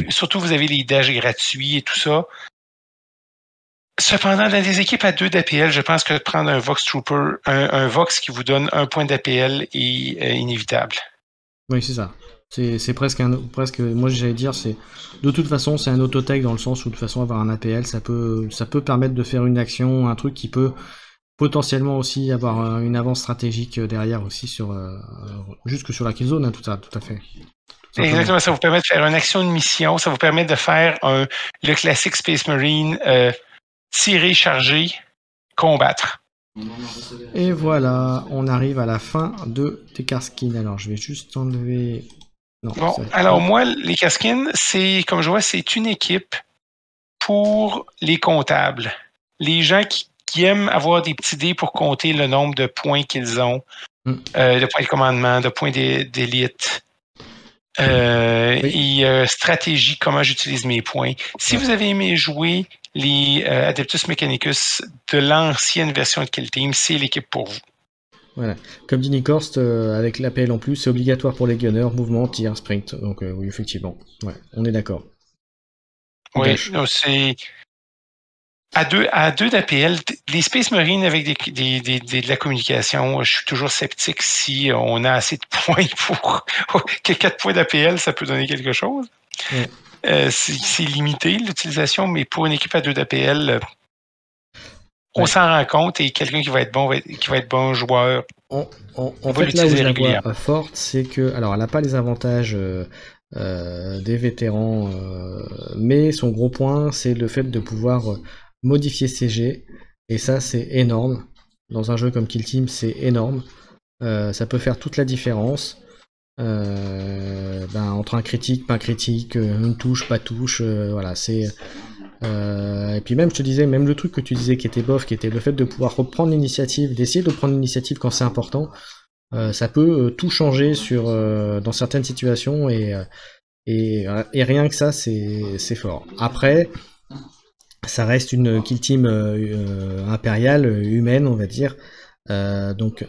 surtout vous avez les dashs gratuits et tout ça. Cependant, dans des équipes à 2 d'APL, je pense que prendre un Vox Trooper, un Vox qui vous donne un point d'APL est inévitable. Oui, c'est ça. C'est presque, moi j'allais dire, de toute façon, c'est un autotech dans le sens où de toute façon, avoir un APL, ça peut permettre de faire une action, un truc qui peut potentiellement aussi avoir une avance stratégique derrière aussi jusque sur la kill zone, tout à fait. Exactement, ça vous permet de faire une action de mission, ça vous permet de faire le classique Space Marine, tirer, charger, combattre. Et voilà, on arrive à la fin de tes Kasrkin. Alors, je vais juste enlever... Non, bon, alors moi, les Kasrkin, comme je vois, c'est une équipe pour les comptables. Les gens qui aiment avoir des petits dés pour compter le nombre de points qu'ils ont, de points de commandement, de points d'élite. Et stratégie, comment j'utilise mes points. Si vous avez aimé jouer les Adeptus Mechanicus de l'ancienne version de Kill Team, c'est l'équipe pour vous. Voilà. Comme dit Nick Horst, avec l'APL en plus, c'est obligatoire pour les gunners, mouvement, tir, sprint. Donc oui, effectivement. Ouais, on est d'accord. Oui, c'est à deux d'APL, les Space Marines avec de la communication, je suis toujours sceptique si on a assez de points pour que 4 points d'APL, ça peut donner quelque chose. Ouais. C'est limité l'utilisation, mais pour une équipe à 2 d'APL, on s'en rend compte et quelqu'un qui va être bon joueur. En fait, là où je la vois forte, c'est que, alors, elle n'a pas les avantages des vétérans, mais son gros point, c'est le fait de pouvoir modifier CG, et ça, c'est énorme. Dans un jeu comme Kill Team, c'est énorme. Ça peut faire toute la différence. Entre un critique, pas critique, une touche, pas touche, voilà, c'est... et puis même, je te disais, même le truc que tu disais qui était bof, qui était le fait de pouvoir reprendre l'initiative, d'essayer de prendre l'initiative quand c'est important, ça peut tout changer dans certaines situations, et rien que ça, c'est fort. Après, ça reste une kill team impériale, humaine, on va dire, donc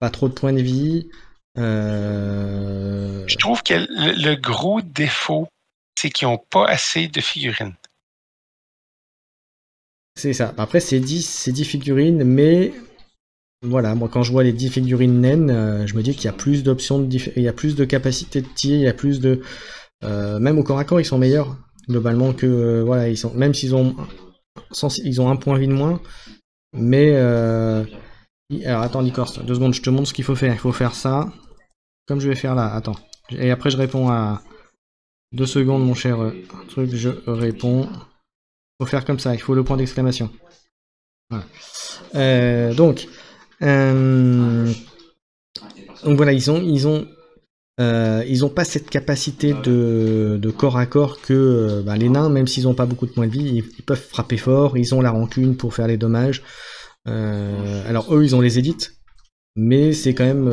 pas trop de points de vie. Je trouve que le gros défaut, c'est qu'ils n'ont pas assez de figurines. C'est ça. Après, c'est 10 figurines, mais voilà, moi quand je vois les 10 figurines naines, je me dis qu'il y a plus d'options, il y a plus de capacité de tir, il y a plus de... même au corps à corps, ils sont meilleurs, globalement, que... voilà, ils sont, même s'ils ont un point de vie de moins, mais... alors attends, Licorce, 2 secondes, je te montre ce qu'il faut faire. Il faut faire ça, comme je vais faire là, attends. Et après, je réponds à... 2 secondes, mon cher truc, je réponds. Il faut faire comme ça, il faut le point d'exclamation. Voilà. Donc voilà, ils ont pas cette capacité de corps à corps que les nains, même s'ils ont pas beaucoup de points de vie, ils peuvent frapper fort, ils ont la rancune pour faire les dommages. Alors eux, ils ont les élites, mais c'est quand même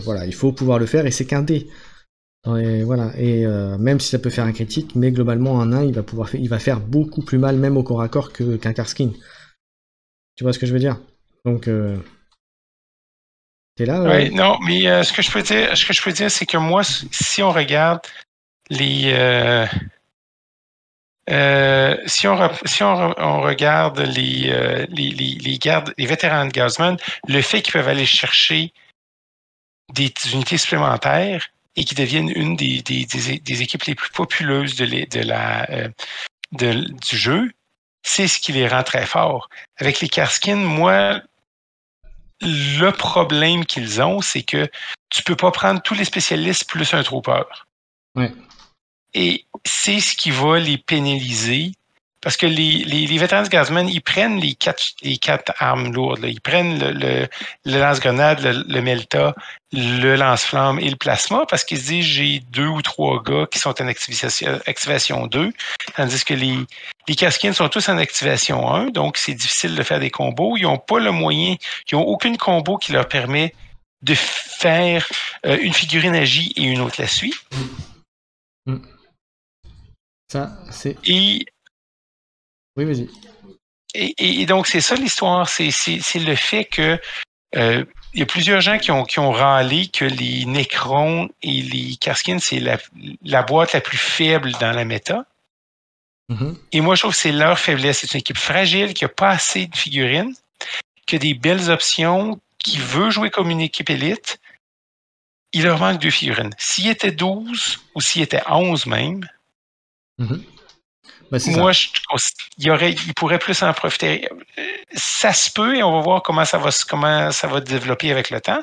voilà, il faut pouvoir le faire, et c'est qu'un dé. Et voilà, et même si ça peut faire un critique, mais globalement un nain, il va faire beaucoup plus mal même au corps à corps qu'un Karskin. Tu vois ce que je veux dire? Donc t'es là? Oui, non, mais ce que je peux dire, c'est que moi, si on regarde les on regarde les gardes, les vétérans de Gaussman, le fait qu'ils peuvent aller chercher des unités supplémentaires et qui deviennent une des équipes les plus populeuses du jeu, c'est ce qui les rend très forts. Avec les Karskins, moi, le problème qu'ils ont, c'est que tu peux pas prendre tous les spécialistes plus un trooper. Ouais. Et c'est ce qui va les pénaliser. Parce que les vétérans de Gaussman, ils prennent les quatre armes lourdes. Là. Ils prennent le lance-grenade, le Melta, le lance-flamme et le plasma parce qu'ils se disent j'ai 2 ou 3 gars qui sont en activation 2, tandis que les Kaskins sont tous en activation 1, donc c'est difficile de faire des combos. Ils n'ont pas le moyen, ils n'ont aucune combo qui leur permet de faire une figurine agit et une autre la suit. Ça, c'est... Et... Oui, vas-y. Et donc, c'est ça l'histoire. C'est le fait que il y a plusieurs gens qui ont râlé que les Necrons et les Karskins, c'est la boîte la plus faible dans la méta. Mm-hmm. Et moi, je trouve que c'est leur faiblesse. C'est une équipe fragile qui n'a pas assez de figurines, qui a des belles options, qui veut jouer comme une équipe élite. Il leur manque 2 figurines. S'il était 12 ou s'il était 11 même, mm-hmm. Moi, il pourrait plus en profiter. Ça se peut, et on va voir comment ça va développer avec le temps.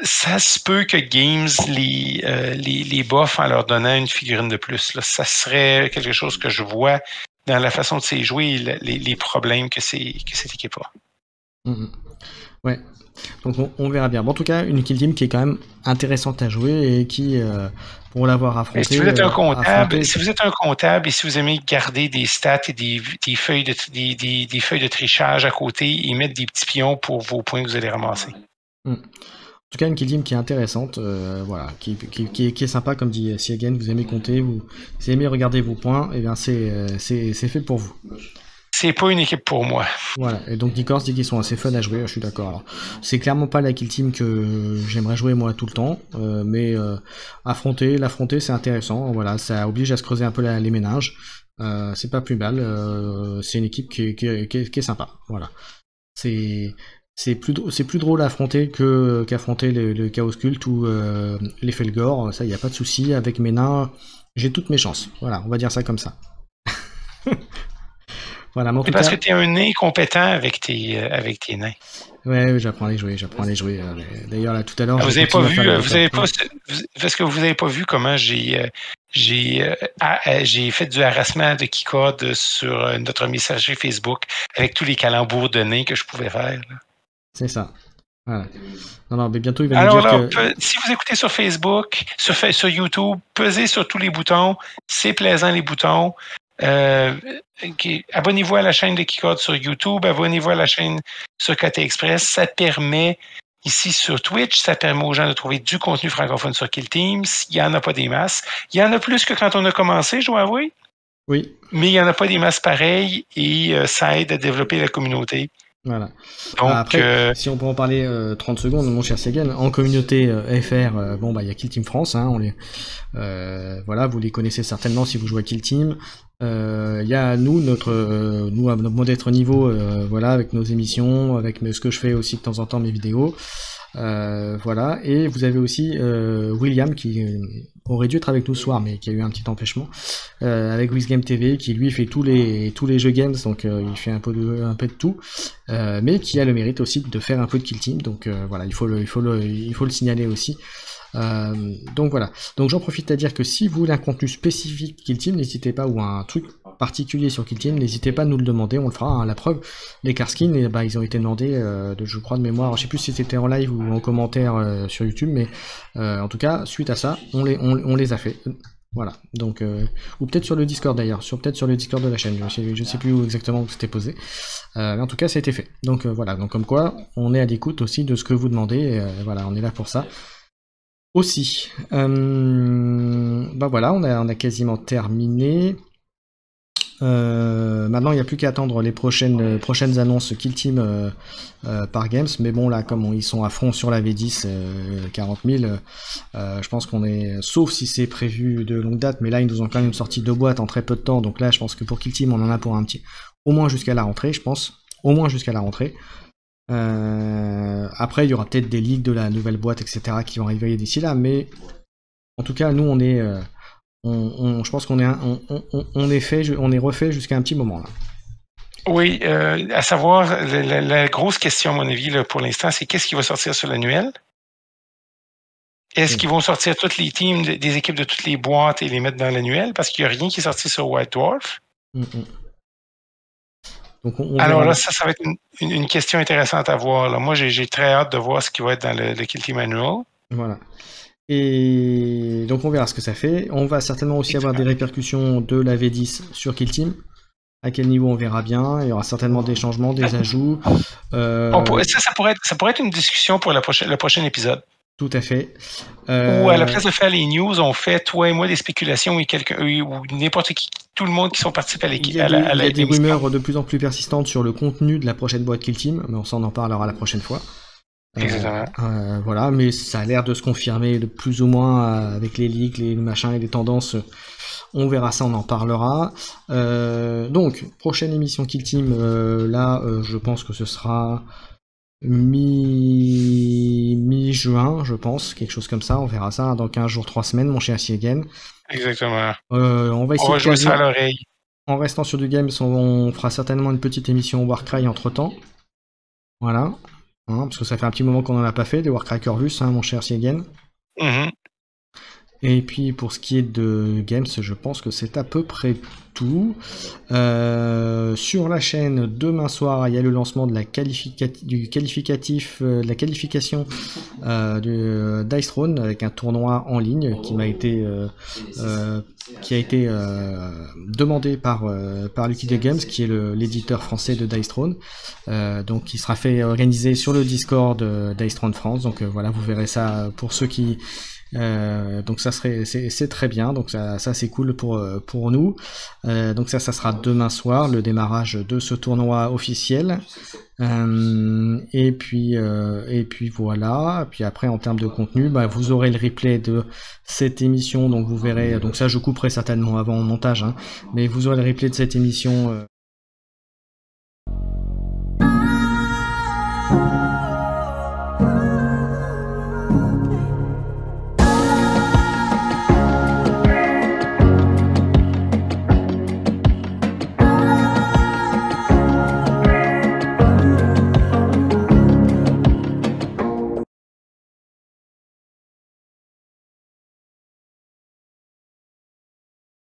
Ça se peut que Games les buff en leur donnant une figurine de plus. Là. Ça serait quelque chose que je vois dans la façon de s'y jouer, les problèmes que cette équipe a. Mm-hmm. Ouais. Donc on verra bien. Bon, en tout cas, une kill team qui est quand même intéressante à jouer et qui, pour l'avoir affronté... Si vous êtes un comptable, et si vous aimez garder des stats et des feuilles de trichage à côté et mettre des petits pions pour vos points que vous allez ramasser. En tout cas, une kill team qui est intéressante, voilà, qui est sympa, comme dit Siegen. Vous aimez compter, vous aimez regarder vos points, et bien c'est fait pour vous. c'est pas une équipe pour moi. Voilà, et donc Nickors dit qu'ils sont assez fun à jouer, je suis d'accord. Alors, c'est clairement pas la kill team que j'aimerais jouer moi tout le temps, mais l'affronter c'est intéressant, voilà, ça oblige à se creuser un peu les méninges. C'est pas plus mal, c'est une équipe qui est sympa, voilà. C'est plus drôle à affronter qu'affronter le Chaos Cult ou les Felgor, ça y a pas de souci, avec mes nains, j'ai toutes mes chances, voilà, on va dire ça comme ça. Voilà, mais en tout parce cas, que tu es un nain compétent avec tes nains. Ouais, j'apprends à les jouer. D'ailleurs, là, tout à l'heure, Vous avez pas vu, parce que vous avez pas vu comment j'ai fait du harassement de Keycode sur notre messagerie Facebook avec tous les calembours de nains que je pouvais faire. Là. C'est ça. Voilà. Non, mais bientôt, il va Alors nous dire là, que... si vous écoutez sur Facebook, sur YouTube, pesez sur tous les boutons. C'est plaisant, les boutons. Abonnez-vous à la chaîne de Keycode sur YouTube, abonnez-vous à la chaîne sur Côté Express. Ça permet, ici sur Twitch, ça permet aux gens de trouver du contenu francophone sur Kill Teams. Il n'y en a pas des masses. Il y en a plus que quand on a commencé, je dois avouer. Oui. Mais il n'y en a pas des masses pareilles et ça aide à développer la communauté. Voilà. Donc, après, si on peut en parler 30 secondes, mon cher Segen, en communauté FR, il y a Kill Team France, hein, voilà, vous les connaissez certainement si vous jouez à Kill Team. Il y a nous à notre modeste niveau, voilà, avec nos émissions, avec ce que je fais aussi de temps en temps mes vidéos. Voilà, et vous avez aussi William qui aurait dû être avec nous ce soir, mais qui a eu un petit empêchement, avec WizGame TV, qui lui fait tous les jeux games, donc il fait un peu de tout, mais qui a le mérite aussi de faire un peu de Kill Team, donc voilà, il faut le signaler aussi. Donc voilà. Donc j'en profite à dire que si vous voulez un contenu spécifique Kill Team, n'hésitez pas, ou un truc particulier sur Kill Team, n'hésitez pas à nous le demander, on le fera. Hein. La preuve, les Carskin, ils ont été demandés, je crois de mémoire, je sais plus si c'était en live ou en commentaire sur YouTube, mais en tout cas, suite à ça, on les a fait. Voilà. Donc ou peut-être sur le Discord d'ailleurs, peut-être sur le Discord de la chaîne. Je sais plus où exactement où c'était posé. Mais en tout cas, ça a été fait. Donc voilà. Donc comme quoi, on est à l'écoute aussi de ce que vous demandez. Voilà, on est là pour ça. Aussi, voilà, on a quasiment terminé. Maintenant, il n'y a plus qu'à attendre les prochaines annonces Kill Team par Games, mais bon, là, comme ils sont à fond sur la V10 40 000, je pense qu'on est, sauf si c'est prévu de longue date, mais là, ils nous ont quand même sorti 2 boîtes en très peu de temps, donc là, je pense que pour Kill Team, on en a pour un petit, au moins jusqu'à la rentrée, je pense, au moins jusqu'à la rentrée. Après, il y aura peut-être des leaks de la nouvelle boîte, etc., qui vont arriver d'ici là, mais en tout cas, nous, on est, je pense qu'on est, on est refait jusqu'à un petit moment là. Oui, à savoir, la grosse question, à mon avis, là, pour l'instant, c'est qu'est-ce qui va sortir sur l'annuel? Est-ce qu'ils vont sortir toutes les teams des équipes de toutes les boîtes et les mettre dans l'annuel? Parce qu'il n'y a rien qui est sorti sur White Dwarf. Donc alors là, ça va être une question intéressante à voir. Là. Moi, j'ai très hâte de voir ce qui va être dans le Kill Team Annual. Voilà. Et donc on verra ce que ça fait. On va certainement aussi avoir des répercussions de la V10 sur Kill Team. À quel niveau on verra bien. Il y aura certainement des changements, des ajouts. Ça pourrait être une discussion pour le prochain épisode. Tout à fait. Ou à la place de faire les news, on fait, toi et moi, des spéculations ou n'importe qui, tout le monde qui sont participés à l'équipe. Il y a des rumeurs de plus en plus persistantes sur le contenu de la prochaine boîte Kill Team, mais on s'en en parlera la prochaine fois. Exactement. Voilà, mais ça a l'air de se confirmer de plus ou moins avec les leaks, les machins et les tendances. On verra ça, on en parlera. Donc, prochaine émission Kill Team, je pense que ce sera mi-juin, je pense, quelque chose comme ça, on verra ça dans 15 jours, 3 semaines, mon cher Siegen. Exactement. On va essayer de jouer ça à l'oreille. En restant sur du Games, on fera certainement une petite émission Warcry entre temps. Voilà. Parce que ça fait un petit moment qu'on n'en a pas fait, des Warcry Corvus, mon cher Siegen. Et puis pour ce qui est de Games, je pense que c'est à peu près tout. Sur la chaîne, demain soir, il y a le lancement de la qualification du Dice Throne avec un tournoi en ligne qui a été demandé par Lucky The Games, qui est l'éditeur français de Dice Throne. Donc qui sera fait organiser sur le Discord Dice Throne France. Donc voilà, vous verrez ça pour ceux qui Donc c'est très bien. Donc ça c'est cool pour nous. Donc ça sera demain soir le démarrage de ce tournoi officiel. Et puis voilà. Puis après en termes de contenu, bah, vous aurez le replay de cette émission. Donc vous verrez. Donc ça je couperai certainement avant en montage, hein, mais vous aurez le replay de cette émission.